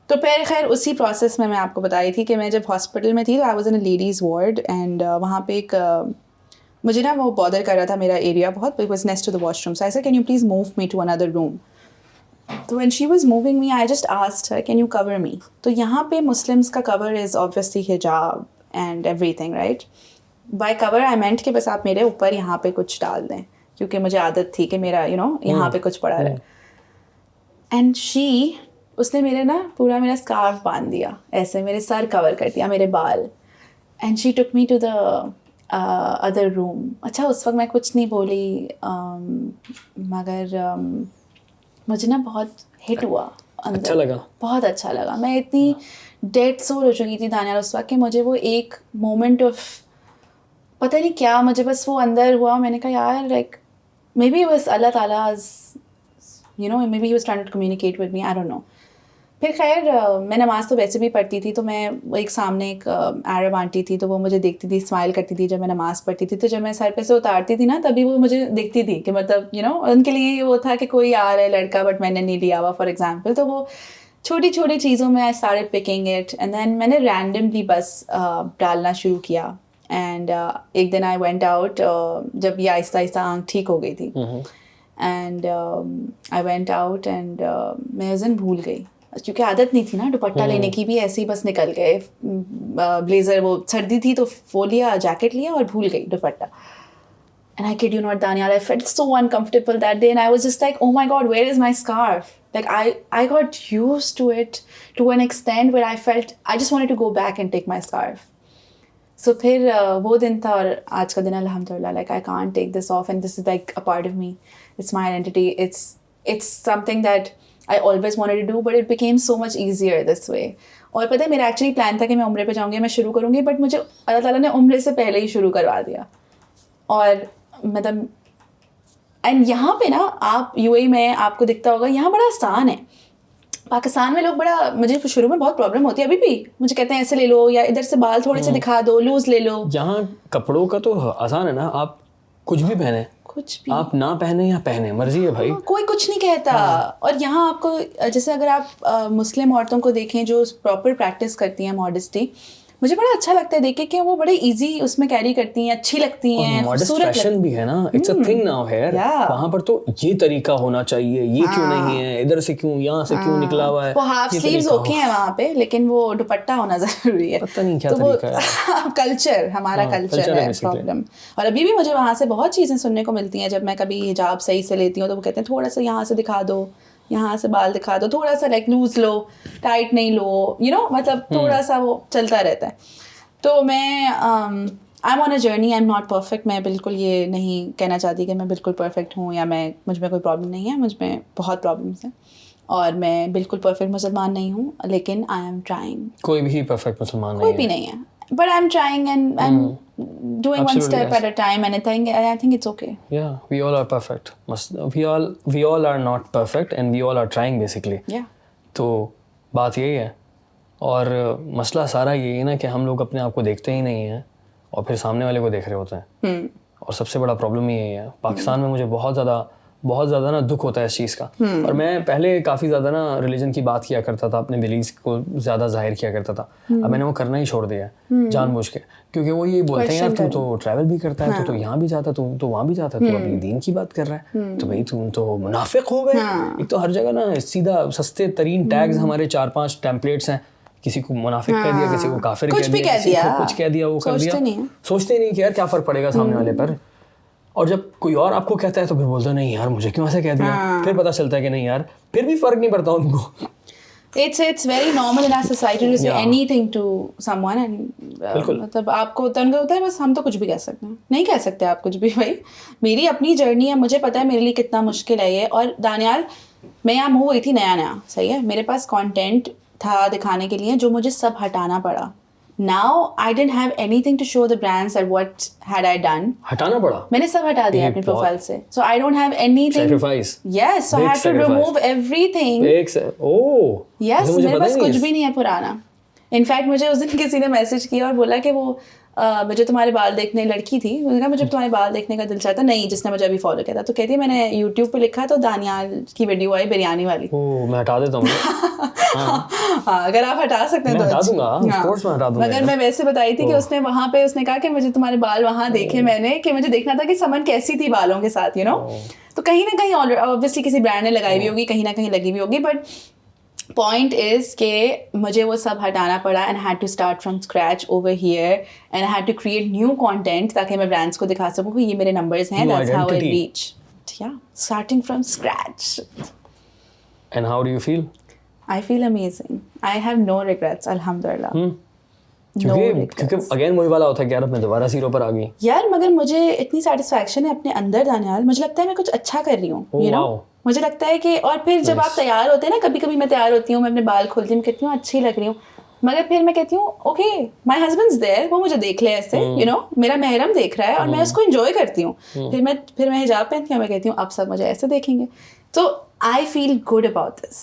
तो फिर खैर उसी प्रोसेस में मैं आपको बताई थी कि मैं जब हॉस्पिटल में थी तो I was in a ladies ward and वहाँ पे एक मुझे ना वो बॉदर कर रहा था मेरा एरिया बहुत. It was next to the washroom. So I said can you please move me to another room. तो when she was moving me I just asked her can you cover me. तो यहाँ पे Muslims का cover is obviously hijab and everything right. By cover I meant कि बस आप मेरे ऊपर यहाँ पे कुछ डाल दें क्योंकि मुझे आदत थी कि मेरा यहाँ पे कुछ पड़ा रहे. एंड उसने मेरे ना पूरा मेरा स्कार्फ बांध दिया ऐसे, मेरे सर कवर कर दिया, मेरे बाल. And she took me to the other room. अच्छा उस वक्त मैं कुछ नहीं बोली मगर मुझे ना बहुत हिट हुआ अंदर. अच्छा लगा? बहुत अच्छा लगा. मैं इतनी डेड सोल हो चुकी थी दानियाल उस वक्त कि मुझे वो एक मोमेंट ऑफ पता नहीं क्या मुझे बस वो अंदर हुआ. मैंने कहा यार लाइक मे बी बस अल्लाह ताला may be he was trying to communicate with me. I don't know. फिर खैर मैं नमाज़ तो वैसे भी पढ़ती थी तो मैं एक सामने एक अरब आंटी थी तो वो मुझे देखती थी, स्माइल करती थी जब मैं नमाज़ पढ़ती थी. तो जब मैं सर पे से उतारती थी ना तभी वो मुझे देखती थी कि मतलब उनके लिए वो था कि कोई आ रहा है लड़का बट मैंने नहीं लिया हुआ फॉर एग्जाम्पल. तो वो छोटी छोटी चीज़ों में I started picking it and then मैंने रैंडमली बस डालना शुरू किया. एंड एक दिन आई वेंट आउट जब ये आहिस्ता आहिस्ता आँख ठीक हो गई थी. And I went out and मैं उस दिन भूल गई क्योंकि आदत नहीं थी ना दुपट्टा लेने की भी. ऐसे ही बस निकल गए. ब्लेज़र वो सर्दी थी तो वो लिया, जैकेट लिया और भूल गई दुपट्टा. And I kid you not, Daniel, I felt so uncomfortable that day and I was just like, oh my God, where is my scarf? Like I got used to it to an extent where I felt I just wanted to go back and take my scarf. So फिर वो दिन था और आज का दिन अल्हम्दुलिल्लाह like I can't take this off and this is like a part of me. It's my identity. It's something that I always wanted to do but it became so much easier this way. और पता है मेरा actually plan था कि मैं उम्रे पे जाऊँगी, मैं शुरू करूँगी बट मुझे अल्लाह ताला ने उम्रे से पहले ही शुरू करवा दिया. और मतलब एंड यहाँ पे ना आप यूएई में आपको दिखता होगा यहाँ बड़ा आसान है. पाकिस्तान में लोग बड़ा मुझे शुरू में बहुत प्रॉब्लम होती है अभी भी. मुझे कहते हैं ऐसे ले लो या इधर से बाल थोड़े से दिखा दो, लूज ले लो. यहाँ कपड़ों का तो आसान है ना, आप कुछ भी पहने, कुछ भी आप ना पहने या पहने मर्जी है भाई. कोई कुछ नहीं कहता. और यहाँ आपको जैसे अगर आप मुस्लिम औरतों को देखें जो प्रॉपर प्रैक्टिस करती हैं मॉडेस्टी, मुझे बड़ा अच्छा लगता है देखे कि वो बड़े इजी उसमें कैरी करती हैं, अच्छी लगती हैं, मॉडेस्ट फैशन भी है ना. It's a thing now here. वहाँ पर तो ये तरीका होना चाहिए, ये क्यों नहीं है, इधर से क्यों, यहाँ से क्यों निकला हुआ है. वो हाफ स्लीव्स ओके हैं वहाँ पे लेकिन वो दुपट्टा होना जरूरी है. पता नहीं क्या तरीका है. कल्चर, हमारा कल्चर है प्रॉब्लम. और अभी भी मुझे वहाँ से बहुत चीज़ें सुनने को मिलती हैं. जब मैं कभी हिजाब सही से लेती हूँ तो वो कहते हैं थोड़ा सा यहाँ से दिखा दो, यहाँ से बाल दिखा दो, थोड़ा सा लाइक लूज लो, टाइट नहीं लो, मतलब थोड़ा सा वो चलता रहता है. तो मैं I am on a journey. I am not perfect. मैं बिल्कुल ये नहीं कहना चाहती कि मैं बिल्कुल परफेक्ट हूँ या मुझ में कोई प्रॉब्लम नहीं है. मुझ में बहुत प्रॉब्लम्स हैं और मैं बिल्कुल परफेक्ट मुसलमान नहीं हूँ लेकिन आई एम ट्राइंग. कोई भी परफेक्ट मुसलमान कोई भी नहीं है but I'm trying and I'm doing one step at a time and I think it's okay. Yeah, we all are perfect. We all are not perfect and we all are trying basically. Yeah. तो बात यही है और मसला सारा यही है ना कि हम लोग अपने आप को देखते ही नहीं हैं और फिर सामने वाले को देख रहे होते हैं. और सबसे बड़ा प्रॉब्लम यही है. पाकिस्तान में मुझे बहुत ज़्यादा ना दुख होता है इस चीज़ का. और मैं पहले काफ़ी ज़्यादा ना रिलीजन की बात किया करता था, अपने बिलीव्स को ज़्यादा जाहिर किया करता था. अब मैंने वो करना ही छोड़ दिया है जानबूझ के, क्योंकि वो ये बोलते हैं यार तू तो ट्रैवल भी करता है, तू तो यहाँ भी जाता है, तू तो वहाँ भी जाता है, तू अपनी दीन की बात कर रहा है, तो भाई तुम तो मुनाफिक हो गए. एक तो हर जगह ना सीधा सस्ते तरीन टैग्स हमारे 4-5 टेम्पलेट्स हैं. किसी को मुनाफिक कह दिया, किसी को काफिर कह दिया, किसी को कुछ कह दिया, वो कर दिया. सोचते नहीं कि यार क्या फ़र्क पड़ेगा सामने वाले पर. और जब कोई और आपको कहता है तो फिर बोलते नहीं यार मुझे क्यों ऐसा कह दिया. फिर पता चलता है कि नहीं यार फिर भी फ़र्क नहीं पड़ता उनको. It's very normal in our society to say Yeah. anything to someone and बिल्कुल। मतलब आपको तंग होता है बस हम तो कुछ भी कह सकते हैं, नहीं कह सकते आप कुछ भी भाई। मेरी अपनी जर्नी है, मुझे पता है मेरे लिए कितना मुश्किल है ये। और दानियाल, मैं यहाँ मूव हुई थी नया नया, सही है, मेरे पास कंटेंट था दिखाने के लिए जो मुझे सब हटाना पड़ा। Now I didn't have anything to show the brands that what had I done. हटाना पड़ा। मैंने सब हटा दिया ये अपनी बहुत- प्रोफाइल से, so I don't have anything. Sacrifice. Yes, so I Big had to sacrifice. remove everything. Oh yes, मुझे मेरे पता पास ही कुछ भी नहीं है पुराना। इनफैक्ट मुझे उस दिन किसी ने मैसेज किया और बोला कि वो मुझे तुम्हारे बाल देखने, लड़की थी, मैंने कहा मुझे तुम्हारे बाल देखने का दिल चाहता नहीं, जिसने मुझे अभी फॉलो किया था। तो कहती है मैंने यूट्यूब पे लिखा तो दानियाल की वीडियो आई बिरयानी वाली। ओह मैं हटा देता हूँ। हाँ, अगर आप हटा सकते हैं मैं तो हटा अच्छा। दूंगा, of course मैं हटा दूंगा मगर यार। मैं वैसे बताई थी कि उसने वहाँ पे उसने कहा कि मुझे तुम्हारे बाल वहाँ देखे मैंने, कि मुझे देखना था कि समन कैसी थी बालों के साथ, यू नो। तो कहीं ना कहीं ऑब्वियसली किसी ब्रांड ने लगाई हुई होगी, कहीं ना कहीं लगी हुई होगी, बट पॉइंट इज के मुझे वो सब हटाना पड़ा and had to start from scratch over here and had to create new content ताकि मैं ब्रांड्स को दिखा सकूं कि ये मेरे नंबर्स हैं, New that's how I identity. Reach, या starting from scratch. And how do you feel? I feel amazing. I have no regrets, alhamdulillah. No क्योंकि regrets. अगेन वही वाला होता है कि यार अब मैं दोबारा जीरो पर आ गई। यार मगर मुझे इतनी सेटिस्फैक्शन है अपने अंदर दानियाल, मुझे लगता है मैं कुछ अच्छा कर रही हूँ, Oh, यू नो। wow. मुझे लगता है कि और फिर जब आप तैयार होते हैं ना, कभी कभी मैं तैयार होती हूँ, मैं अपने बाल खोलती हूँ, मैं कहती हूँ अच्छी लग रही हूँ, मगर फिर मैं कहती हूँ ओके माय हस्बैंड्स देयर, वो मुझे देख ले ऐसे, यू नो, मेरा महरम देख रहा है और मैं उसको एंजॉय करती हूँ। फिर मैं हिजाब पहनती हूँ, मैं कहती हूँ अब सब मुझे ऐसे देखेंगे। तो I feel good about this,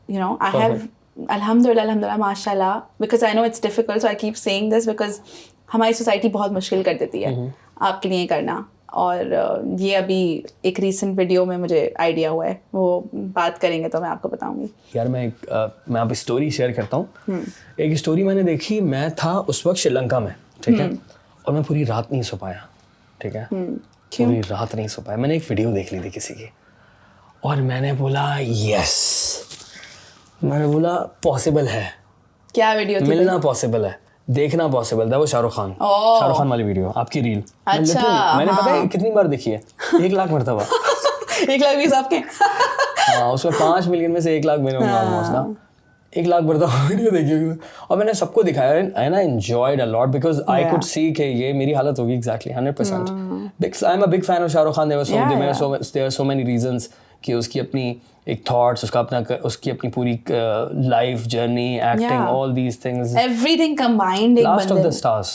you know. I have अल्हम्दुलिल्लाह माशाल्लाह, because I know it's difficult, so I keep saying this because हमारी सोसाइटी बहुत मुश्किल कर देती है आपके लिए करना। और ये अभी एक रीसेंट वीडियो में मुझे आइडिया हुआ है, वो बात करेंगे तो मैं आपको बताऊंगी। यार मैं आप स्टोरी शेयर करता हूँ। एक स्टोरी मैंने देखी, मैं था उस वक्त श्रीलंका में, ठीक है, और मैं पूरी रात नहीं सो पाया, ठीक है, पूरी रात नहीं सो पाया। मैंने एक वीडियो देख ली थी किसी की और मैंने बोला यस, मैंने बोला पॉसिबल है, क्या वीडियो थी? मिलना पॉसिबल है, देखना पॉसिबल था। वो शाहरुख खान वाली वीडियो, आपकी रील। अच्छा, मैंने पता है कितनी बार देखी है? 1 लाख मरतबा। 1 लाख व्यूज आपके? हाँ, उसमें 5 मिलियन में से 1 लाख मेरे होंगे ऑलमोस्ट ना। 1 लाख मरतबा वीडियो देखी होगी और मैंने सबको दिखाया and I enjoyed a lot because I could see कि ये मेरी हालत होगी exactly 100%। I am a big fan of Shah Rukh Khan. There are so many reasons कि उसकी अपनी एक थॉट्स, उसकी अपनी पूरी life journey, acting, all these things, everything combined एक लास्ट ऑफ बंदे the stars.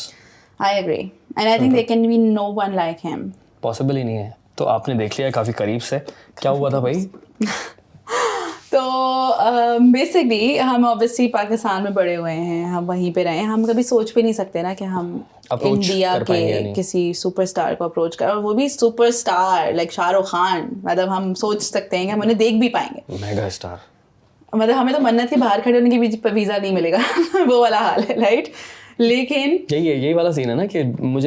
I agree and I think there can be no one like him. Possible ही नहीं है। तो आपने देख लिया काफी करीब से, क्या हुआ था भाई? तो बेसिकली हम ऑब्वियसली पाकिस्तान में बड़े हुए हैं, हम वहीं पे रहे हैं, हम कभी सोच भी नहीं सकते ना कि हम Approach इंडिया कर पाएंगे या के नहीं। किसी सुपरस्टार को अप्रोच कर, और वो भी सुपरस्टार लाइक शाहरुख खान। मतलब हम सोच सकते हैं कि हम उन्हें देख भी पाएंगे, मेगा स्टार। मतलब हमें तो मन्नत के बाहर खड़े होने की भी वीज़ा नहीं मिलेगा वो वाला हाल है, राइट। लेकिन यही वाला सीन है ना कि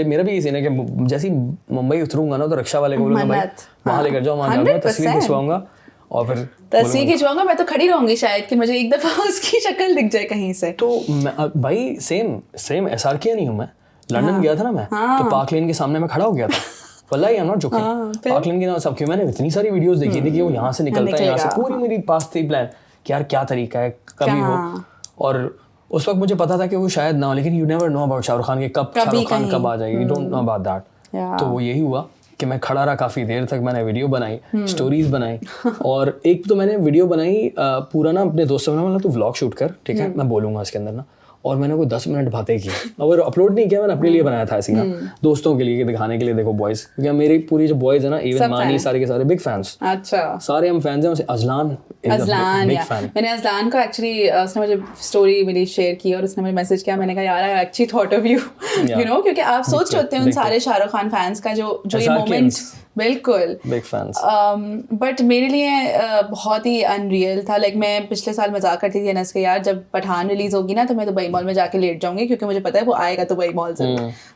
मेरा भी ये सीन है कि जैसे ही मुंबई उतरूंगा ना तो रिक्शा वाले को बोलूंगा भाई मन्नत, वहाँ लेकर जाओ, वहाँ जाऊंगा, तस्वीर 100%। खिंचवाऊंगा और फिर तस्वीर खिंचवाऊंगा। मैं तो खड़ी रहूंगी शायद कि मुझे एक दफा उसकी शक्ल दिख जाए कहीं से। तो भाई सेम SRK नहीं हूँ मैं। लंदन गया था ना मैं, तो पार्क लेन के सामने मैं खड़ा हो गया था। वल्लाही I am not joking. Park lane के ना सब, क्यों मैंने इतनी सारी वीडियोस देखी थी कि वो यहाँ से निकलता है, यहाँ से पूरी मेरी पास थी प्लान कि यार क्या तरीका है, कभी हो। और उस वक्त मुझे पता था कि वो शायद ना हो, लेकिन you never know about Shahrukh Khan के शाहरुख खान कब आ जाएगी, you don't know about that. तो वो यही हुआ कि मैं खड़ा रहा काफ़ी देर तक, मैंने वीडियो बनाई, स्टोरीज बनाई और एक तो मैंने वीडियो बनाई पूरा ना अपने दोस्तों में, मतलब तू व्लॉग शूट कर, ठीक है, मैं बोलूँगा इसके अंदर ना, और मैंने कोई 10 मिनट बातें की और अपलोड नहीं किया, मैंने अपने लिए बनाया था ऐसे ना, दोस्तों के लिए दिखाने के लिए, देखो बॉयज, क्योंकि मेरी पूरी जो बॉयज है ना, इवन मानी, सारे के सारे बिग फैंस। अच्छा, सारे हम फैंस हैं। उसे अजलान बिग फैन। मैंने अजलान को एक्चुअली उसने मुझे स्टोरी मेरी शेयर की और उसने मुझे मैसेज किया, मैंने कहा यार I actually thought of you, you know, क्योंकि आप सोच रहे होते हैं उन सारे शाहरुख खान फैंस का जो ये मोमेंट, बिल्कुल बिग फैंस। बट मेरे लिए बहुत ही अनरियल था। लाइक मैं पिछले साल मजाक करती थी अनस के, यार जब पठान रिलीज होगी ना तो मैं दुबई मॉल में जाके लेट जाऊंगी, क्योंकि मुझे पता है वो आएगा दुबई मॉल से।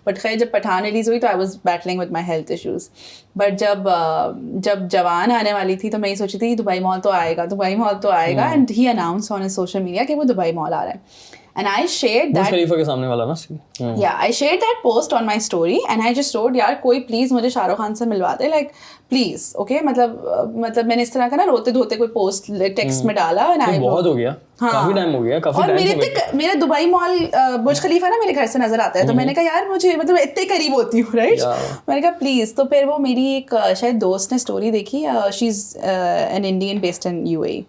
बट खैर जब पठान रिलीज हुई तो I was battling with my health issues. But जब जवान आने वाली थी तो मैं ये सोची थी दुबई मॉल तो आएगा, दुबई मॉल तो आएगा, and he announce on his social media कि वो दुबई मॉल आ रहा है। and I shared Burj that. खलीफा के सामने वाला ना scene. Yeah, I shared that post on my story and I just wrote, यार कोई प्लीज मुझे शाहरुख खान से मिलवा दे, like प्लीज, ओके. मतलब मैंने इस तरह का ना रोते धोते कोई पोस्ट टेक्स्ट में डाला and I बहुत हो गया. हाँ. काफी टाइम हो गया. काफी और टाइम मेरा दुबई मॉल बुर्ज खलीफा ना मेरे घर से नजर आता है, तो मैंने कहा यार मुझे मतलब इतने करीब होती हूँ, राइट. मैंने कहा प्लीज. तो फिर वो मेरी एक शायद दोस्त ने स्टोरी देखी, she is an Indian based in UAE.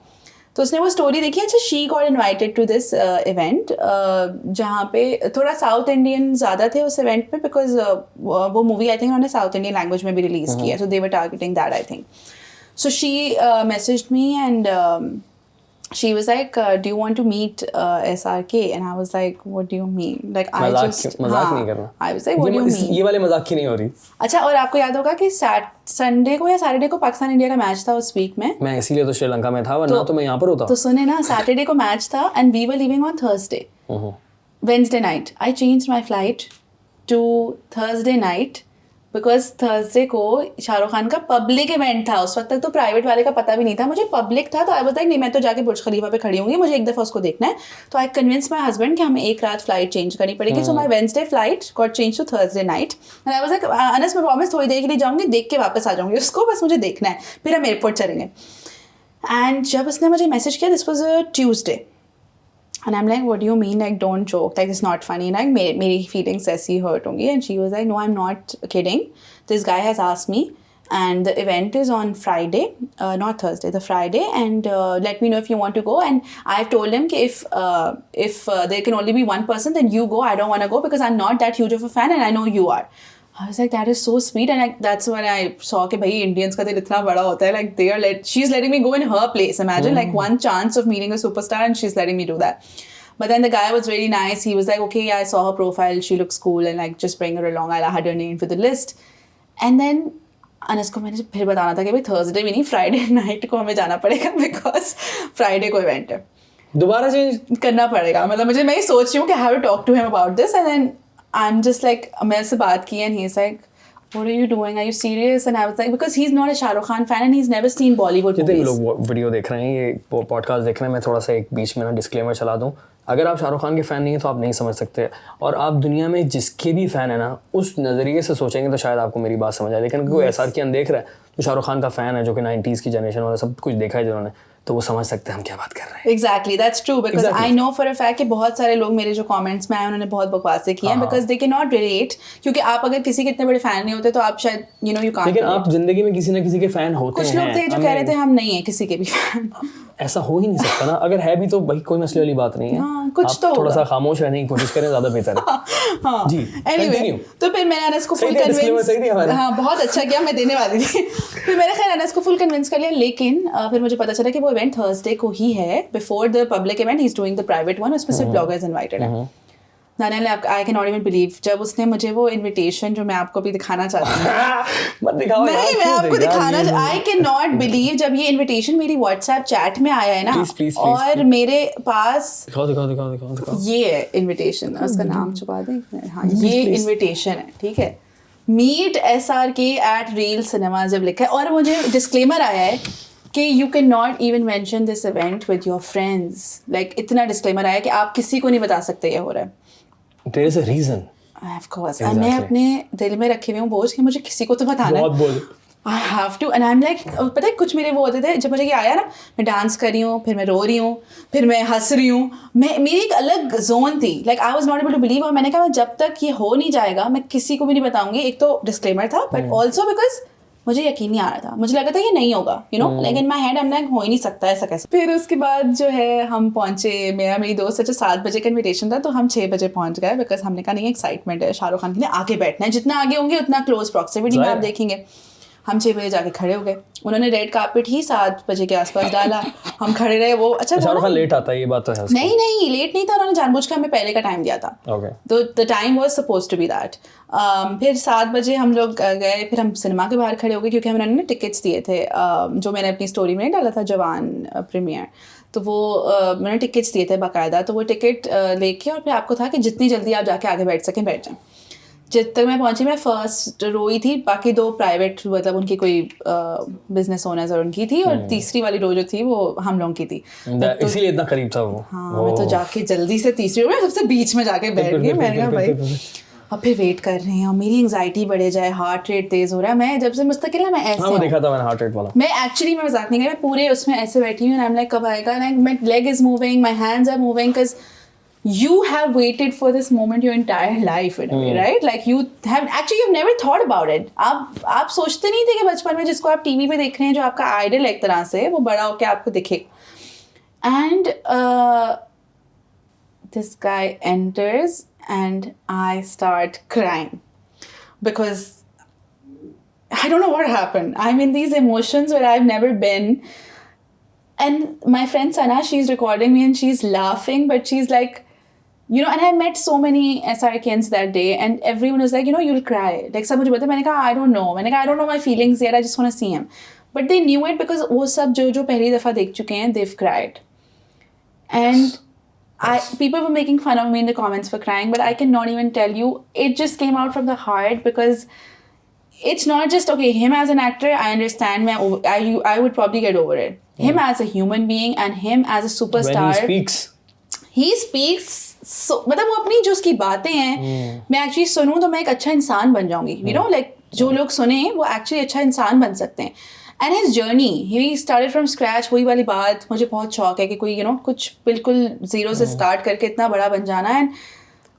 तो उसने वो स्टोरी देखी. अच्छा, she got invited to this event जहाँ पे थोड़ा साउथ इंडियन ज़्यादा थे उस इवेंट में, बिकॉज वो मूवी आई थिंक उन्होंने साउथ इंडियन लैंग्वेज में भी रिलीज किया, so they were targeting that I think. So she messaged me and she was like, do you want to meet SRK? And I was like, what do you mean? Like, I just मजाक नहीं करना. I was like, what do you mean? ये वाले मजाक की नहीं हो रही. अच्छा, और आपको याद होगा कि संडे को या सैटरडे को पाकिस्तान इंडिया का मैच था उस वीक में. मैं इसीलिए तो श्रीलंका में था, वरना तो मैं यहाँ पर होता. तो सुने ना, सैटरडे को मैच था and we were leaving on Thursday. Wednesday night I changed my flight to Thursday night because Thursday को शाहरुख खान का पब्लिक इवेंट था. उस वक्त तक तो प्राइवेट वाले का पता भी नहीं था, मुझे पब्लिक था. तो आई वाज लाइक नहीं, मैं तो जाके बुर्ज खलीफा पे खड़ी होंगी, मुझे एक दफ़ा उसको देखना है. तो आई कन्विंस माई हस्बैंड कि हमें एक रात फ्लाइट चेंज करनी पड़ेगी. So my Wednesday flight got change to Thursday night and I was like, अनस मैं प्रॉमिस थोड़ी देर के लिए जाऊँगी, देख के वापस आ जाऊँगी उसको, बस मुझे देखना है, फिर हम एयरपोर्ट चलेंगे. एंड जब उसने मुझे मैसेज किया, this was a Tuesday. And I'm like, what do you mean? Like, don't joke. Like, it's not funny. Like, मेरी feelings ऐसी hurt होंगी. And she was like, no, I'm not kidding. This guy has asked me. And the event is on Friday, not Thursday, the Friday. And let me know if you want to go. And I've told him कि if there can only be one person, then you go. I don't want to go because I'm not that huge of a fan and I know you are. I was like, that is so sweet. And that's when I saw कि भाई Indians का दिल इतना बड़ा होता है. Like, she's letting me go in her place. Imagine like one chance of meeting a superstar and she's letting me do that. But then the guy was really nice. He was like, okay, yeah, I saw her profile. She looks cool and like just bring her along. I'll add her name to the list. And then Anas को मैंने फिर बताना था कि भाई Thursday भी नहीं, Friday night को हमें जाना पड़ेगा बिकॉज फ्राइडे को इवेंट है. दोबारा चेंज करना पड़ेगा. मतलब मैं ही सोच रही हूँ कि I have to talk to him about this. And then I'm just like, मैं उससे बात की and he's like, what are you doing? Are you serious? And I was like, because he's not a Shah Rukh Khan fan and he's never seen Bollywood जितने movies. लोग video देख रहे हैं, ये पॉडकास्ट देख रहे हैं, मैं थोड़ा सा एक बीच में ना डिस्क्लेमर चला दूं. अगर आप शाहरुख खान के फ़ैन नहीं हैं तो आप नहीं समझ सकते, और आप दुनिया में जिसके भी फ़ैन है ना उस नज़रिए से सोचेंगे तो शायद आपको मेरी बात समझ आए. लेकिन कोई SRK के देख रहा है तो शाहरुख खान का फ़ैन है, जो कि 90s की जनरेशन वाला सब कुछ देखा है जिन्होंने, तो वो समझ सकते हैं हम क्या बात कर रहे हैं. Exactly, that's true because I know for a fact कि बहुत सारे लोग मेरे जो कमेंट्स में आए उन्होंने बहुत बकवासें की हैं because they cannot relate. क्योंकि आप अगर किसी के इतने बड़े फैन नहीं होते तो आप शायद you can't. लेकिन आप जिंदगी में किसी ना किसी के फैन होते हैं. कुछ लोग थे जो कह रहे थे हम नहीं है किसी के भी फैन. ऐसा हो ही नहीं सकता ना. अगर है भी तो भाई कोई मसले वाली बात नहीं है. कुछ तो थोड़ा सा खामोश रहने की कोशिश करें, ज़्यादा बेहतर है. हाँ जी. Anyway, तो फिर मैंने अनस को फुल कन्विंस, हाँ बहुत अच्छा किया, मैं देने वाली थी. फिर मैंने खैर अनस को फुल कन्विंस कर लिया. लेकिन फिर मुझे पता चला कि वो इवेंट थर्सडे को ही है. Before the public event he is doing the private one, उसमें सिर्फ ब्लॉगर्स इनवाइटेड है. आई कैन नॉट इवन बिलीव जब उसने मुझे वो इनविटेशन जो मैं आपको भी दिखाना चाहती हूँ मत दिखाओ यार, नहीं मैं आपको दिखाना, आई कैन नॉट बिलीव जब ये इनविटेशन मेरी व्हाट्सएप चैट में आया है ना, please, और मेरे पास दिखाओ. ये है इनविटेशन, उसका नाम छुपा दें. हाँ ये इनविटेशन है, ठीक है. Meet SRK at Reel cinema जब लिखा है, और मुझे डिस्क्लेमर आया है कि you can not even mention this event with your friends. Like इतना डिस्क्लेमर आया कि आप किसी को नहीं बता सकते ये हो रहा है. There is a reason. Of course. Exactly. मैं अपने दिल में रखे हुए हूँ बोझ कि मुझे किसी को तो बताना है. बहुत बोझ. I have to and I'm like, पता है कुछ मेरे वो होते थे जब मुझे ये आया ना, मैं डांस कर रही हूँ, फिर मैं रो रही हूँ, फिर मैं हंस रही हूँ, मेरी एक अलग जोन थी. Like I was not able to believe. और मैंने कहा जब तक ये हो नहीं जाएगा मैं किसी को भी नहीं बताऊंगी. एक तो डिस्क्लेमर था, बट ऑल्सो बिकॉज मुझे यकीन नहीं आ रहा था. मुझे लगा था ये नहीं होगा, like in my head I am like हो ही नहीं सकता ऐसा कैसे. फिर उसके बाद जो है हम पहुंचे, मेरी दोस्त से 7 बजे का इन्विटेशन था तो हम 6 बजे पहुंच गए बिकॉज हमने कहा नहीं एक्साइटमेंट है शाहरुख खान के लिए, आगे बैठना है, जितना आगे होंगे उतना क्लोज प्रॉक्सिमिटी में आप देखेंगे. हम 6 बजे जाके खड़े हो गए. उन्होंने रेड कार्पेट ही 7 बजे के आसपास डाला, हम खड़े रहे. वो अच्छा शाहरुख खान लेट आता है, ये बात तो है. नहीं लेट नहीं था, उन्होंने जानबूझ के हमें पहले का टाइम दिया था. तो the time was supposed to be that. फिर 7 बजे हम लोग गए, फिर हम सिनेमा के बाहर खड़े हो गए क्योंकि उन्होंने टिकट्स दिए थे, जो मैंने अपनी स्टोरी में डाला था जवान प्रीमियर. तो वो मैंने टिकट्स दिए थे बाकायदा. तो वो टिकट लेके और फिर आपको था कि जितनी जल्दी आप जाके आगे बैठ सकें बैठ जाएं. जब तक मैं पहुंची मैं फर्स्ट रो ही थी, बाकी 2 प्राइवेट मतलब उनकी कोई बिजनेस ओनर्स और उनकी थी, और तीसरी वाली रो जो थी वो हम लोगों की थी। इसीलिए इतना करीब था वो। हाँ, मैं तो जाके जल्दी से तीसरी रो में सबसे बीच में जाके बैठ गई। मैंने कहा भाई अब फिर वेट कर रहे हैं और मेरी एंजाइटी बढ़े जाए, हार्ट रेट तेज हो रहा है। मैं जब से मुस्तकिल है मैं ऐसे हाँ, देखा था मैंने हार्ट रेट वाला। मैं एक्चुअली मैं मजाक नहीं कर रही, मैं पूरे उसमें ऐसे बैठी हूँ, आई एम लाइक कब आएगा, and my leg is moving, my hands are moving, because you have waited for this moment your entire life in a way, right? Like you have actually you've never thought about it. आप सोचते नहीं थे कि बचपन में जिसको आप TV पे देख रहे हैं, जो आपका आइडल एक तरह से, वो बड़ा होके आपको दिखे। And this guy enters and I start crying because I don't know what happened. I'm in these emotions where I've never been. And my friend Sana, she's recording me and she's laughing, but she's like, you know, and I met so many SRKs that day, and everyone was like, you know, you'll cry. Like, सब मुझे बोलते, मैंने कहा, I don't know. मैंने कहा, I don't know my feelings yet. I just want to see him. But they knew it because वो सब जो पहली दफा देख चुके हैं, they've cried. And people were making fun of me in the comments for crying, but I cannot even tell you. It just came out from the heart because it's not just okay. Him as an actor, I understand. I would probably get over it. Him as a human being and him as a superstar. When he speaks. So, मतलब वो अपनी जो उसकी बातें हैं, मैं actually सुनूं तो मैं एक अच्छा इंसान बन जाऊंगी, you know, like जो लोग सुने वो एक्चुअली अच्छा इंसान बन सकते हैं। And his journey, he started from scratch, वही वाली बात मुझे बहुत शौक है कि कोई कुछ बिल्कुल जीरो से स्टार्ट करके इतना बड़ा बन जाना। एंड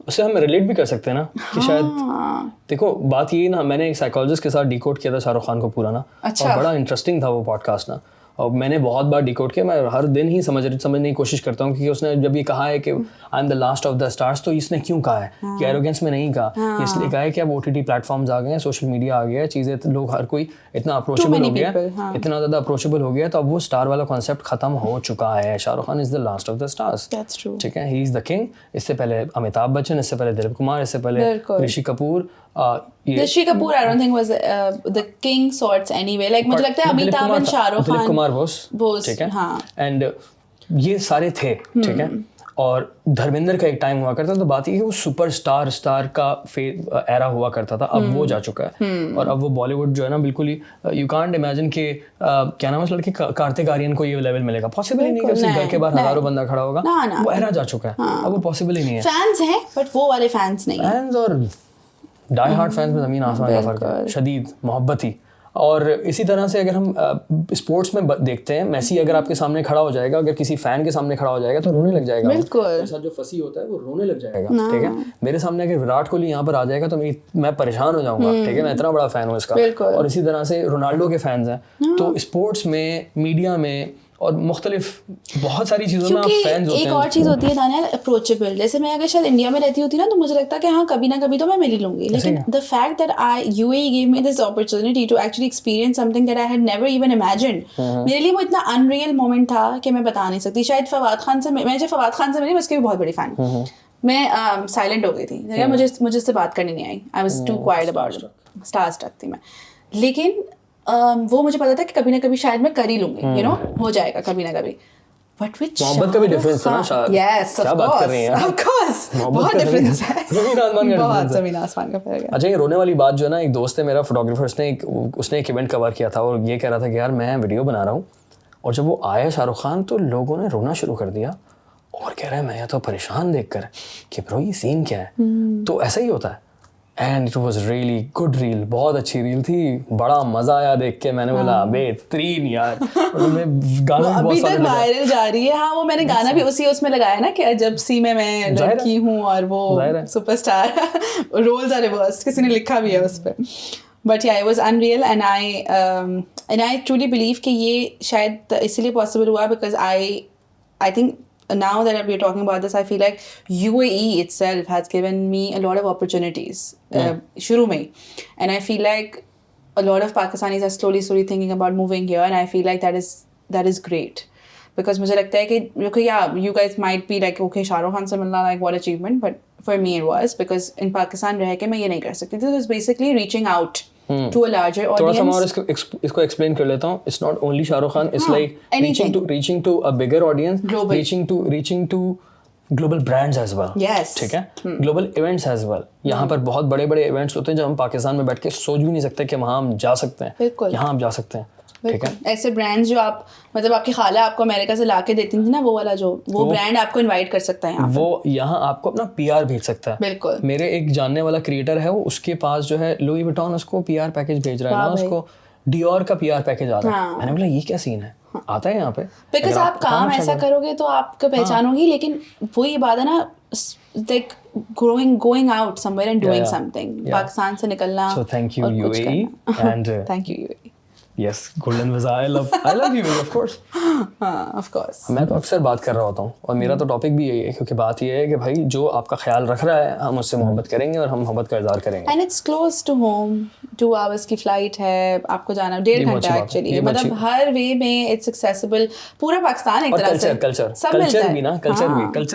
उससे हम रिलेट भी कर सकते हैं ना कि शायद देखो बात ये ना, मैंने एक साइकोलॉजिस्ट के साथ डिकोड किया था शाहरुख खान को पूरा ना, और बड़ा इंटरेस्टिंग था वो पॉडकास्ट ना, और मैंने बहुत बार डिकोड किया। मैं हर दिन ही समझने की कोशिश करता हूँ कि उसने जब ये कहा है कि I am the last of the stars, तो इसने क्यों कहा है कि एरोगेंस में नहीं कहा, इसलिए कहा है कि अब OTT प्लेटफॉर्म्स आ गए हैं, सोशल मीडिया आ गया है, चीज़ें लोग हर कोई इतना अप्रोचेबल हो गया, इतना ज़्यादा अप्रोचेबल हो गया, तो अब वो स्टार वाला कॉन्सेप्ट खत्म हो चुका है। Shahrukh Khan is the last of the stars, ठीक है, ही इज़ द किंग। इससे पहले अमिताभ बच्चन, इससे पहले दिलीप कुमार, इससे पहले Rishi Kapoor. Rishi Kapoor I don't think was the king sorts anyway. Like मुझे लगता है अमिताभ और शाहरुख खान, दिलीप कुमार बोस, ठीक है, एंड ये सारे थे, ठीक है। और धर्मेंद्र का एक टाइम हुआ करता था, तो बात ये कि वो सुपरस्टार का एरा हुआ करता था, अब वो जा चुका है, और अब वो बॉलीवुड जो है ना बिल्कुल ही यू कांट इमेजिन कि क्या नाम है उस लड़के कार्तिक आर्यन को ये लेवल मिलेगा, पॉसिबल ही नहीं कि उसके घर के बाहर हजारों बंदा खड़ा होगा, वो एरा जा चुका है, अब वो पॉसिबल ही नहीं है। फैंस हैं बट वो वाले फैंस नहीं है, फैंस और डाई हार्ड फैंस में ज़मीन आसमान का फर्क है, शदीद मोहब्बत ही। और इसी तरह से अगर हम स्पोर्ट्स में देखते हैं, मेसी अगर आपके सामने खड़ा हो जाएगा, अगर किसी फैन के सामने खड़ा हो जाएगा तो रोने लग जाएगा, मेरे साथ जो फंसी होता है वो रोने लग जाएगा, ठीक है। मेरे सामने अगर विराट कोहली यहाँ पर आ जाएगा तो मैं परेशान हो जाऊंगा, ठीक है, मैं इतना बड़ा फैन हूँ इसका। और इसी तरह से रोनाल्डो के फैंस हैं, तो स्पोर्ट्स में, मीडिया में और मुख्तलिफ बहुत सारी चीज़ों में आप फैंस होते हैं। एक और चीज़ होती है दानियाल, अप्रोचेबल। जैसे मैं अगर शायद इंडिया में रहती होती ना, तो मुझे लगता है कि हाँ कभी ना कभी तो मैं मिल ही लूंगी, लेकिन the fact that UAE gave me this opportunity to actually experience something that I had never even imagined, मेरे लिए वो इतना अनरियल मोमेंट था कि मैं बता नहीं सकती। शायद फवाद खान से मैं जब फवाद खान से मिली, मैं उसकी भी बहुत बड़ी फैन हूँ। मैं साइलेंट हो गई थी, मुझे उससे बात करनी नहीं आई, I was too quiet about it, starstruck थी मैं। लेकिन वो मुझे पता था कि कभी ना कभी शायद मैं कर ही लूंगी, यू नो, हो जाएगा कभी ना कभी। बट विच मोहब्बत का भी डिफरेंस था ना शायद। यस ऑफ कोर्स बहुत डिफरेंस है, बहुत ज़मीन आसमान का फर्क है। अच्छा, ये रोने वाली बात जो है ना, एक दोस्त है मेरा फोटोग्राफर, उसने एक इवेंट कवर किया था और ये कह रहा था कि यार मैं वीडियो बना रहा हूँ, और जब वो आया शाहरुख खान तो लोगों ने रोना शुरू कर दिया, और कह रहा है मैं तो परेशान देखकर कि ब्रो ये सीन क्या है। तो ऐसा ही होता है। And it was really good reel, बहुत अच्छी रील थी, बड़ा मजा आया देख के। मैंने बोला बेहतरीन यार, गाना अभी तक वायरल जा रही है। हाँ, वो मैंने गाना भी उसमें लगाया ना कि जब सी में मैं लड़की हूँ और वो सुपरस्टार, रोल्स आर रिवर्स्ड, किसी ने लिखा भी है उस पर। बट या, it was unreal, and I truly believe कि ये शायद इसलिए पॉसिबल हुआ because I think now that we're talking about this, I feel like UAE itself has given me a lot of opportunities shuru mein, and I feel like a lot of Pakistanis are slowly thinking about moving here, and I feel like that is great, because मुझे लगता है कि okay, yeah, you guys might be like okay, Shahrukh Khan से मिलना like what achievement, but for me it was because in Pakistan रह के मैं ये नहीं कर सकती थी। It was basically reaching out to a larger audience. थोड़ा सा मैं और इसको explain कर लेता हूँ। It's not only Shahrukh Khan, it's like reaching to a bigger audience, reaching to global brands as well, Yes. ठीक है, ग्लोबल इवेंट्स एज वेल। यहाँ पर बहुत बड़े बड़े इवेंट्स होते हैं जो हम पाकिस्तान में बैठ के सोच भी नहीं सकते कि वहाँ हम जा सकते हैं, बिल्कुल। यहाँ हम जा सकते हैं, ठीक है। ऐसे ब्रांड्स जो आप मतलब आपकी खाला आपको अमेरिका से लाके देती थी ना, वो वाला जो वो ब्रांड आपको इनवाइट कर सकता है यहाँ पे। वो यहाँ आपको अपना पीआर भेज सकता है। बिल्कुल। मेरे एक जानने वाला क्रिएटर है, वो उसके पास जो है लुई विटॉन उसको पीआर पैकेज भेज रहा है ना, उसको डियोर का पीआर पैकेज आ रहा है। मैंने बोला ये क्या सीन है, आता है यहाँ पे? बिकॉज आप काम ऐसा करोगे तो आपको पहचान होगी, लेकिन वो ये बात है ना, like going out somewhere and doing something, Pakistan से निकलना। So thank you UAE and thank you UAE। yes, golden visa, I love UAE of course। हाँ, of course। मैं तो अक्सर बात कर रहा होता हूँ और मेरा तो टॉपिक भी यही है, क्योंकि बात ये है कि भाई जो आपका ख्याल रख रहा है हम उससे मोहब्बत करेंगे और हम मोहब्बत का इज़हार करेंगे। And it's close to home, 2 hours की फ्लाइट है, आपको जाना 1.5 घंटा एक्चुअली, मतलब हर वे में इट्स एक्सेसिबल। पूरा पाकिस्तान एक तरह से सब मिलता है। भी ना, कल्चर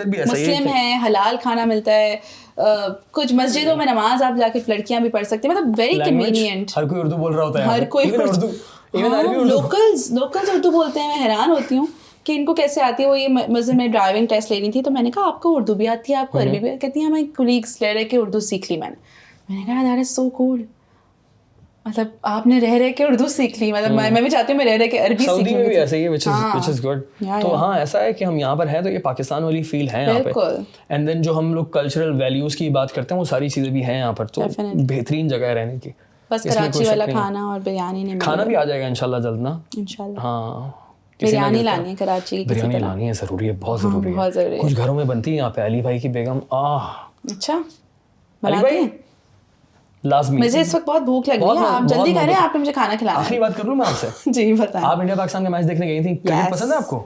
भी ऐसा ही है, मुस्लिम है, हलाल खाना मिलता है, कुछ मस्जिदों में नमाज आप जाके लड़कियां भी पढ़ सकती हैं, मतलब वेरी कन्वीनियंट। हर कोई उर्दू बोल रहा होता है, हर कोई उर्दू, लोकल्स उर्दू बोलते हैं। मैं हैरान होती हूँ कि इनको कैसे आती है। वो ये मस्जिद में ड्राइविंग टेस्ट लेनी थी, तो मैंने कहा आपको उर्दू भी आती है, आपको अरबी भी? कहती है हमारी कोलीग्स ले रहे कि उर्दू सीख ली मैंने कहा दैट इज सो कूल, मतलब आपने रह के उर्दू सीख ली, मतलब मैं भी चाहती हूँ मैं रह के अरबी सीख लूँ। सऊदी में भी ऐसा ही है, which is good। तो हाँ ऐसा है कि हम यहाँ पर हैं तो ये पाकिस्तान वाली फील है यहाँ पे। एंड देन जो हम लोग कल्चरल वैल्यूज की बात करते हैं वो सारी चीजें भी हैं यहाँ पर, तो बेहतरीन जगह है रहने की। बस कराची वाला खाना और बिरयानी नहीं, खाना भी आ जाएगा इंशाल्लाह जल्द ना, इंशाल्लाह। हाँ, बिरयानी लानी है कराची की, बिरयानी लानी है, जरूरी है, बहुत जरूरी है। कुछ घरों में बनती है यहाँ पे, अली भाई की बेगम, अच्छा बनाते हैं लाजमी। मुझे इस वक्त बहुत भूख लगी है, आप जल्दी करें, आपने मुझे खाना खिलाना है। आखिरी बात कर लूं मैं आपसे? जी बताएं। आप इंडिया पाकिस्तान का मैच देखने गई थी, क्रिकेट पसंद है आपको?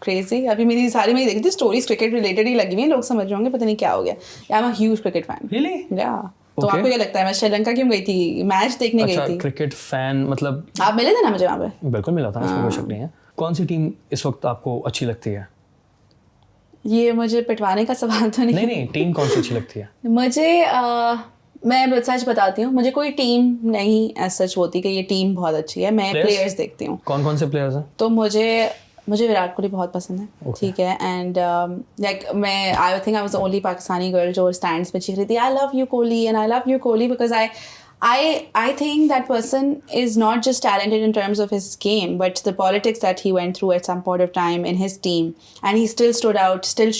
क्रेजी, अभी मेरी सारी मैं देखी थी स्टोरीज क्रिकेट रिलेटेड ही लगी हुई हैं, लोग समझ रहे होंगे पता नहीं क्या हो गया। आई am a huge cricket fan. Really? या तो आपको क्या लगता है मैं श्रीलंका क्यों गई थी, मैच देखने गई थी? क्रिकेट फैन मतलब आप मिले थे ना मुझे वहाँ पे? बिल्कुल मिला था, इसमें कोई शक नहीं है। कौन सी टीम इस वक्त आपको अच्छी लगती है? ये मुझे पिटवाने का सवाल तो नहीं। नहीं, टीम कौन सी अच्छी लगती है? मुझे मैं सच बताती हूँ, मुझे कोई टीम नहीं ऐसा सच होती कि ये टीम बहुत अच्छी है, मैं प्लेयर्स देखती हूँ। कौन से प्लेयर्स हैं? तो मुझे विराट कोहली बहुत पसंद है, ठीक है। एंड लाइक मैं आई think I was the only Pakistani girl जो स्टैंड्स में चीख रही थी I love you Kohli and I love you Kohli, because I think that person is not just talented in terms of his game, but the politics that he went through at some point of time in his team, and he still stood out, still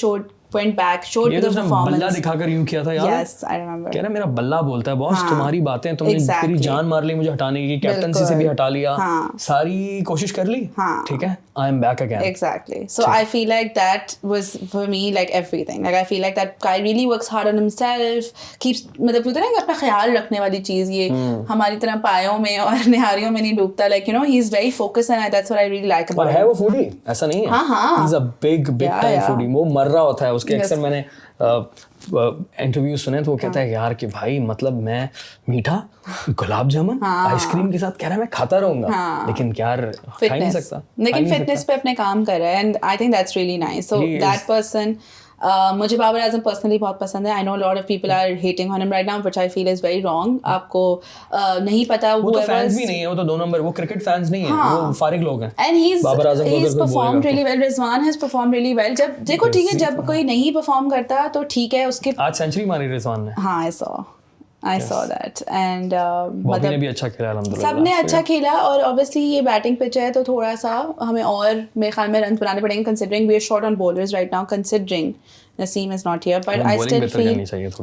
went back, showed the performance। बल्ला दिखाकर यूं किया था यार। Yes, I remember। कह रहा मेरा बल्ला बोलता है बॉस, तुम्हारी बातें तुमने पूरी जान मार ली मुझे हटाने की, कैप्टनसी से भी हटा लिया, सारी कोशिश कर ली, ठीक है, I am back again। Exactly। So I feel like that was for me like everything। Like I feel like that guy really works hard on himself, keeps मतलब बोलते हैं ना अपना ख्याल रखने वाली चीज, ये हमारी तरह पायों में और निहारियों में नहीं डूबता। Like you know he is very focused and that's what I really like about him। और है वो फूडी, ऐसा नहीं है, he is a big time foodie। वो मर रहा होता है, उसके अक्सर मैंने इंटरव्यू सुने तो वो कहता है यार कि भाई मतलब मैं मीठा गुलाब जामुन आइसक्रीम के साथ कह रहा है मैं खाता रहूंगा, लेकिन यार खा ही नहीं सकता, लेकिन फिटनेस पे अपने काम कर रहा है and I think that's really nice. So that person मुझे बाबर आजम पर्सनली बहुत पसंद है। I know lot of people are hating on him right now which I feel is very wrong. आपको नहीं पता वो तो फैंस भी नहीं है, वो तो 2 नंबर, वो क्रिकेट फैंस नहीं है, वो फारिग लोग हैं। And he is performed really well, Rizwan has performed really well. जब देखो ठीक है, जब कोई नहीं परफॉर्म करता तो ठीक है, उसके आज सेंचुरी मारी रिजवान ने। हाँ I saw that and Bobby ने भी अच्छा खेला अल्हम्दुलिल्लाह, सबने अच्छा खेला। और ऑब्वियसली ये बैटिंग पिच है तो थोड़ा सा हमें और मेरे ख्याल में रन बनाने पड़ेंगे, considering we are short on bowlers right now, considering Naseem is not here, but I still feel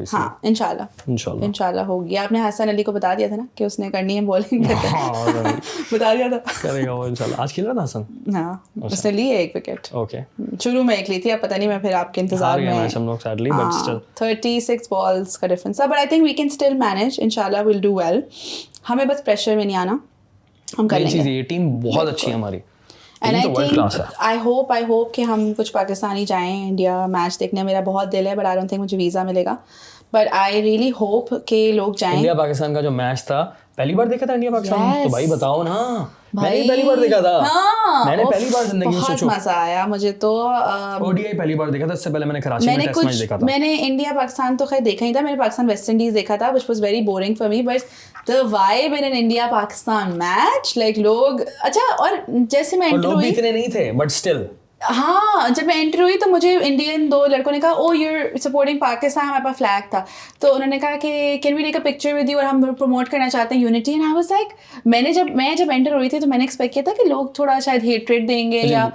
हाँ इंशाल्लाह होगी। आपने हसन अली को बता दिया था ना कि उसने करनी है बॉलिंग, बता दिया था, करेगा वो इंशाल्लाह। आज खेल रहा था हसन? हाँ, उसने ली है 1 विकेट। ओके, शुरू में 1 ली थी, अब पता नहीं, मैं फिर आपके इंतजार में हम लोग सैडली, बट स्टिल 36 बॉल्स का डिफरेंस था, but I think we can still manage, इंशाल्लाह विल डू वेल। हमें बस प्रेशर में नहीं आना, हम कर लेंगे। ये टीम बहुत अच्छी है हमारी, and I think I hope कि हम कुछ पाकिस्तानी जाएं इंडिया मैच देखने। मेरा बहुत दिल है, बट आई डोंट थिंक मुझे वीज़ा मिलेगा, बट आई रियली होप कि लोग जाएं। इंडिया पाकिस्तान का जो मैच था, पहली बार देखा था इंडिया पाकिस्तान? तो भाई बताओ ना, मैंने पहली बार देखा था। हाँ, मैंने पहली बार जिंदगी में बहुत मजा आया मुझे तो। ओडीआई पहली बार देखा था, इससे पहले मैंने कराची में टेस्ट मैच देखा था। मैंने इंडिया पाकिस्तान तो खैर देखा ही था, मैंने पाकिस्तान वेस्ट इंडीज देखा था, which was very boring for me, but the vibe in an India Pakistan match, like लोग अच्छा, और जैसे मैं लोग भी इतने नहीं थे, बट स्टिल हाँ, जब मैं एंटर हुई तो मुझे इंडियन 2 लड़कों ने कहा ओ यूर सपोर्टिंग पाकिस्तान, हमारे पास फ्लैग था, तो उन्होंने कहा कि can we take a picture with you, और हम प्रमोट करना चाहते हैं unity. And I was like, मैं जब एंटर हुई थी तो मैंने एक्सपेक्ट किया था कि लोग थोड़ा शायद हेट्रेड देंगे या,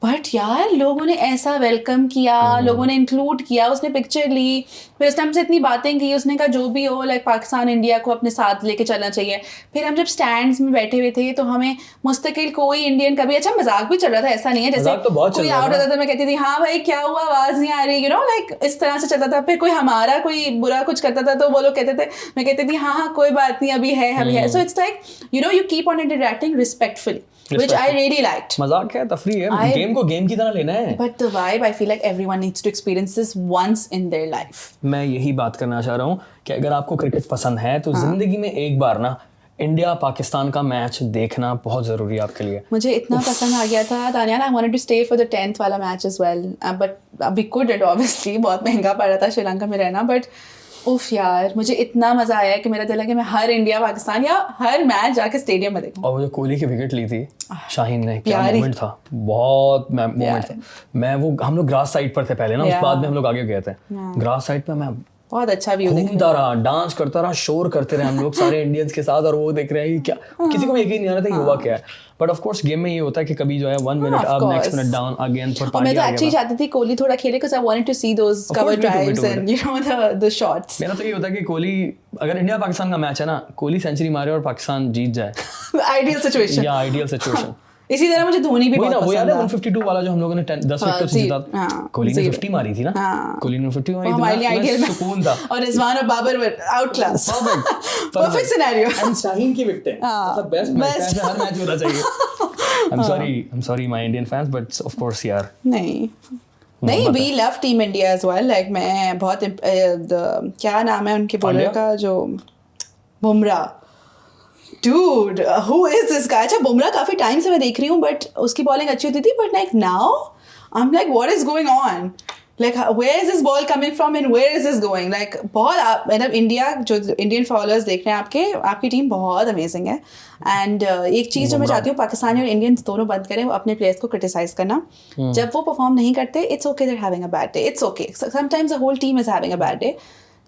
बट यार लोगों ने ऐसा वेलकम किया, लोगों ने इंक्लूड किया, उसने पिक्चर ली, फिर उसने हमसे इतनी बातें की, उसने कहा जो भी हो लाइक पाकिस्तान इंडिया को अपने साथ लेके चलना चाहिए। फिर हम जब स्टैंड्स में बैठे हुए थे तो हमें मुस्तकिल कोई इंडियन कभी, अच्छा मजाक भी चल रहा था, ऐसा नहीं है जैसे तो बहुत कोई आउट होता था मैं कहती थी हाँ भाई क्या हुआ, आवाज नहीं आ रही, यू नो लाइक इस तरह से चलता था। फिर कोई हमारा कोई बुरा कुछ करता था तो वो लोग कहते थे, मैं कहती थी हाँ हाँ कोई बात नहीं अभी है। So it's like you know you keep on interacting respectfully, which I really liked. मजाक है, तफरी है, गेम को गेम की तरह लेना है। But the vibe, I feel like everyone needs to experience this once in their life. मैं यही बात करना चाह रहा हूँ कि अगर आपको क्रिकेट पसंद है तो जिंदगी में एक बार ना इंडिया पाकिस्तान का मैच देखना बहुत ज़रूरी है आपके लिए। मुझे इतना पसंद आ गया था Daniyal, I wanted to stay for the 10th वाला match as well, but we couldn't obviously, बहुत महंगा पड़ रहा था श्रीलंका में रहना, but उफ यार मुझे इतना मजा आया कि मेरा दिल है कि मैं हर इंडिया पाकिस्तान या हर मैच जाके स्टेडियम में देखूं। और वो जो कोहली की विकेट ली थी शाहीन ने, क्या मोमेंट था, बहुत मोमेंट था। मैं वो हम लोग ग्रास साइड पर थे पहले ना, उस बाद में हम लोग आगे गए थे ग्रास साइड पे, मैं बहुत अच्छा व्यू घूमता रहा, डांस करता रहा, शोर करते रहे हम लोग सारे इंडियंस के साथ, और वो देख रहे हैं कि क्या, किसी को यकीन नहीं आ रहा था कि हुआ क्या है। बट ऑफ कोर्स गेम में ये होता है कि कभी जो है 1 minute up, next minute down, again for party. मैं तो एक्चुअली चाहती थी कोहली थोड़ा खेले because I wanted to see those cover drives and you know the shots. मेरा तो ये होता है कि कोहली, अगर इंडिया पाकिस्तान का मैच है ना, कोहली सेंचुरी मारे और पाकिस्तान जीत जाए, आइडियल सिचुएशन। या आइडियल सिचुएशन। इसी तरह मुझे धोनी भी बहुत पसंद है। वो याद है 152 वाला जो हम लोगों ने 10 विकेट से जीता, कोहली ने 50 मारी थी ना, कोहली ने 50 मारी थी, हमारे लिए आइडियल सुकून था। और रिजवान और Babar were outclass, perfect scenario. And Shaheen की विकेट, मतलब बेस्ट मैच, ऐसे हर मैच होना चाहिए। I'm sorry my Indian fans, but of course यार नहीं we love team India as well, like मैं बहुत क्या नाम है उनके बॉलर का, जो Bumrah, dude who is this guy? अच्छा बुमराह काफी टाइम से मैं देख रही हूँ, बट उसकी बॉलिंग अच्छी होती थी, but like now I'm like what is going on, like where is this ball coming from and where is this going, like बहुत मतलब इंडिया जो इंडियन फॉलोअर्स देख रहे हैं आपकी टीम बहुत अमेजिंग है। एंड एक चीज़ जो मैं चाहती हूँ पाकिस्तानी और इंडियंस दोनों बंद करें वो अपने प्लेयर्स को क्रिटिसाइज करना। जब वो परफॉर्म नहीं करते it's okay, they're having a bad day, it's okay, sometimes the whole team is having a bad day,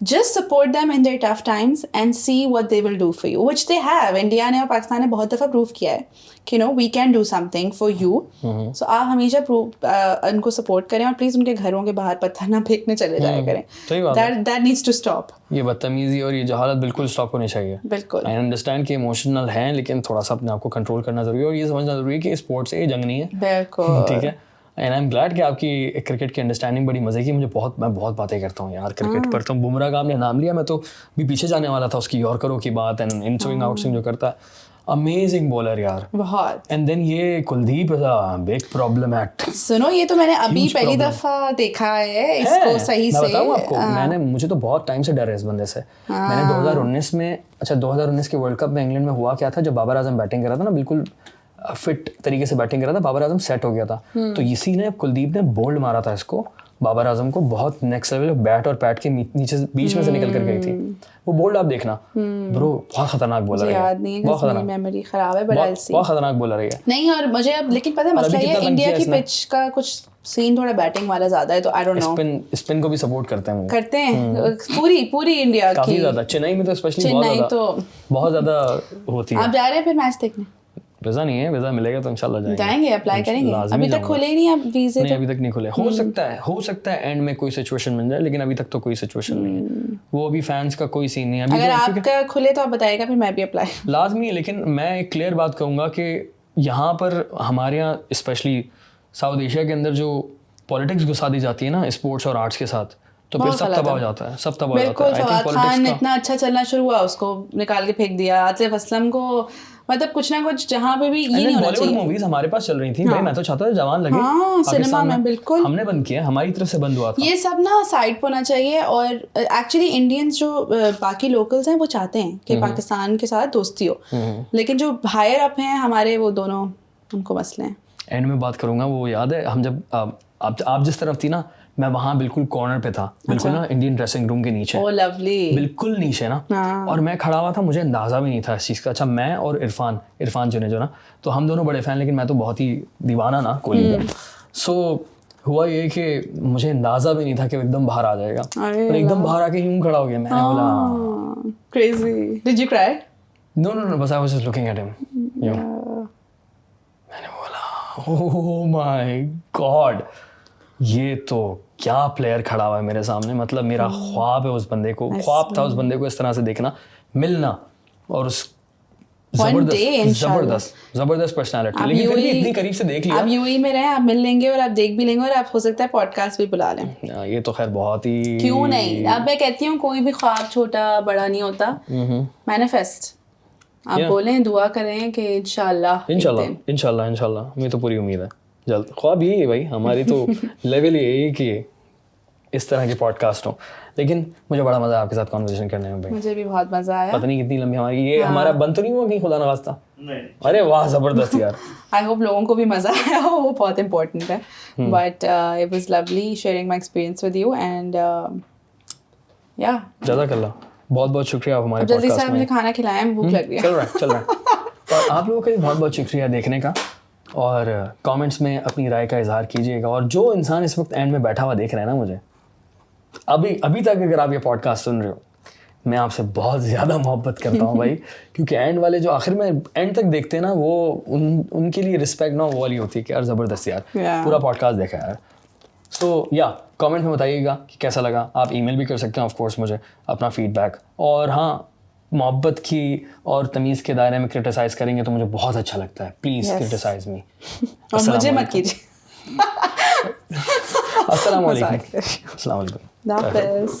just support them in their tough times and see what they will do for you, which they have. India ने और पाकिस्तान ने बहुत दफ़ा prove किया है कि no we can do something for you. So आप हमेशा उनको सपोर्ट करें और प्लीज़ उनके घरों के बाहर पत्थर ना फेंकने चले जाया करें। That needs to stop. ये बदतमीजी और ये जहालत बिल्कुल स्टॉप होनी चाहिए। बिल्कुल आई अंडरस्टैंड कि इमोशनल हैं, लेकिन थोड़ा सा अपने आप को कंट्रोल करना जरूरी है, और ये समझना जरूरी है कि स्पोर्ट्स से ये जंग नहीं है। बिल्कुल ठीक है। एंड आई एम ग्लैड कि आपकी क्रिकेट की अंडरस्टैंडिंग बड़ी मजे की। मैं बहुत बातें करता हूँ यार क्रिकेट पर। तो बुमराह का आपने नाम लिया, मैं तो भी पीछे जाने वाला था उसकी यॉर्करों की बात, and in swing out swing जो करता है, अमेजिंग बॉलर यार बहुत। एंड देन ये कुलदीप बिग प्रॉब्लमेट। सुनो ये तो मैंने अभी पहली दफा देखा है इसको सही से। मैं बताऊँ आपको, मुझे तो बहुत टाइम से डर है इस बंदे से। मैंने 2019 में, अच्छा 2019 के वर्ल्ड कप में इंग्लैंड में हुआ क्या था, जब बाबर आजम बैटिंग कर रहा था ना, बिल्कुल फिट तरीके से बैटिंग कर रहा था, बाबर आजम सेट हो गया था, तो इसी ने कुलदीप ने बोल्ड मारा था इसको, बाबर आजम को, बहुत नेक्स्ट लेवल, बैट और पैट के नीचे बीच में से निकल कर गई थी वो बोल्ड। आप देखना ब्रो, बहुत खतरनाक बॉलर है, याद नहीं है, बहुत खतरनाक, मेमोरी खराब है, बहुत खतरनाक बॉलर है नहीं। और मुझे अब लेकिन पता है मसला ये इंडिया की पिच का कुछ सीन थोड़ा बैटिंग वाला ज्यादा है, तो आई डोंट नो। स्पिन को भी सपोर्ट करते हैं पूरी इंडिया काफी ज्यादा, चेन्नई में तो स्पेशली बहुत ज्यादा होती है। आप जा रहे हैं फिर मैच देखने? वीज़ा नहीं है, वीज़ा मिलेगा तो इंशाल्लाह जाएंगे, अप्लाई करेंगे। अभी तक खुले नहीं अब वीज़े? नहीं, अभी तक नहीं खुले। हो सकता है एंड में कोई सिचुएशन मिल जाए, लेकिन अभी तक तो कोई सिचुएशन नहीं है। वो अभी फैंस का कोई सीन नहीं है। अगर आपका खुले तो आप बताइएगा, फिर मैं भी अप्लाई लाजमी है। लेकिन मैं एक क्लियर बात कहूँगा कि यहाँ पर हमारे यहाँ स्पेशली साउथ एशिया के अंदर जो पॉलिटिक्स घुसा दी जाती है ना स्पोर्ट्स और आर्ट्स के साथ, तो फिर सब तबाह हो जाता है, सब तबाह हो जाता है। बिल्कुल, फवाद खान इतना अच्छा चलना शुरू हुआ, उसको निकाल के फेंक दिया। आतिफ असलम को, मतलब कुछ ना कुछ जहाँ पे भी ये नहीं होना चाहिए। बॉलीवुड मूवीज हमारे पास चल रही थी भाई, मैं तो चाहता था जवान लगे सिनेमा में, बिल्कुल हमने बंद किया, हमारी तरफ से बंद हुआ था। ये सब ना साइड पर होना चाहिए। और एक्चुअली इंडियंस जो बाकी लोकल्स हैं वो चाहते हैं कि पाकिस्तान के साथ दोस्ती हो, लेकिन जो हायर अप हैं हमारे, वो दोनों उनको मसले हैं। एंड में बात करूंगा, वो याद है हम जब आप जिस तरफ थी ना, मैं वहाँ बिल्कुल कॉर्नर पे था, बिल्कुल ना इंडियन ड्रेसिंग रूम के नीचे। ओह लवली, बिल्कुल नीचे ना। और मैं खड़ा हुआ था, मुझे अंदाजा भी नहीं था इस चीज़ का। अच्छा मैं और इरफान जो ना, तो हम दोनों बड़े फैन, लेकिन मैं तो बहुत ही दीवाना ना कोहली का। सो हुआ ये कि मुझे अंदाज़ा भी नहीं था कि वो एकदम बाहर आ जाएगा, अरे और एकदम बाहर आके यूं खड़ा हो गया। मैंने बोला crazy, did you cry? No, बस I was just looking at him यूं। मैंने बोला ओह माय गॉड, ये तो क्या प्लेयर खड़ा हुआ है मेरे सामने। मतलब मेरा ख्वाब है उस बंदे को, ख्वाब था उस बंदे को इस तरह से देखना, मिलना, और उस जबरदस्त पर्सनालिटी। लेकिन फिर भी इतनी करीब से देख लिया। आप यूएई में रहे, आप मिल लेंगे और आप देख भी लेंगे, और आप हो सकता है पॉडकास्ट भी बुला लें। ये तो खैर बहुत ही, क्यों नहीं। अब मैं कहती हूँ कोई भी ख्वाब छोटा बड़ा नहीं होता। मैनिफेस्ट आप बोलें, दुआ करें कि इंशाल्लाह मुझे तो पूरी उम्मीद है जल्द। ख्वाब यही है भाई, हमारी तो लेवल यही कि इस तरह के पॉडकास्ट हो। लेकिन मुझे बड़ा मजा आया आपके साथ कॉन्वर्सेशन करने में भाई। मुझे भी बहुत मजा आया। पता नहीं कितनी लंबी हमारी ये हमारा बंद तो नहीं हुआ कहीं, खुदा न खास्ता? अरे वाह, जबरदस्त यार। आई होप लोगों को भी मजा आया हो, वो बहुत इंपॉर्टेंट है। But it was lovely sharing my experience with you, and या जज़ाकल्लाह, बहुत बहुत शुक्रिया आप हमारे जल्दी से पॉडकास्ट मुझे में। खाना खिलाएं, भूख लग रही है। चल रहा है। और आप लोगों का भी बहुत बहुत शुक्रिया देखने का, और कमेंट्स में अपनी राय का इजहार कीजिएगा। और जो इंसान इस वक्त एंड में बैठा हुआ देख रहे हैं ना मुझे, अभी तक अगर आप ये पॉडकास्ट सुन रहे हो, मैं आपसे बहुत ज़्यादा मोहब्बत करता हूँ भाई। क्योंकि एंड वाले जो आखिर में एंड तक देखते हैं ना, वो उनके लिए रिस्पेक्ट ना वो वाली होती है कि यार ज़बरदस्त यार, पूरा पॉडकास्ट देखा यार। सो या कमेंट में बताइएगा कि कैसा लगा। आप ईमेल भी कर सकते हैं ऑफ कोर्स मुझे अपना फीडबैक। और हाँ, मोहब्बत की और तमीज़ के दायरे में क्रिटिसाइज़ करेंगे तो मुझे बहुत अच्छा लगता है। प्लीज़ क्रिटिसाइज़ मी, और मुझे मत कीजिए। अस्सलाम वालेकुम। हाफिज़।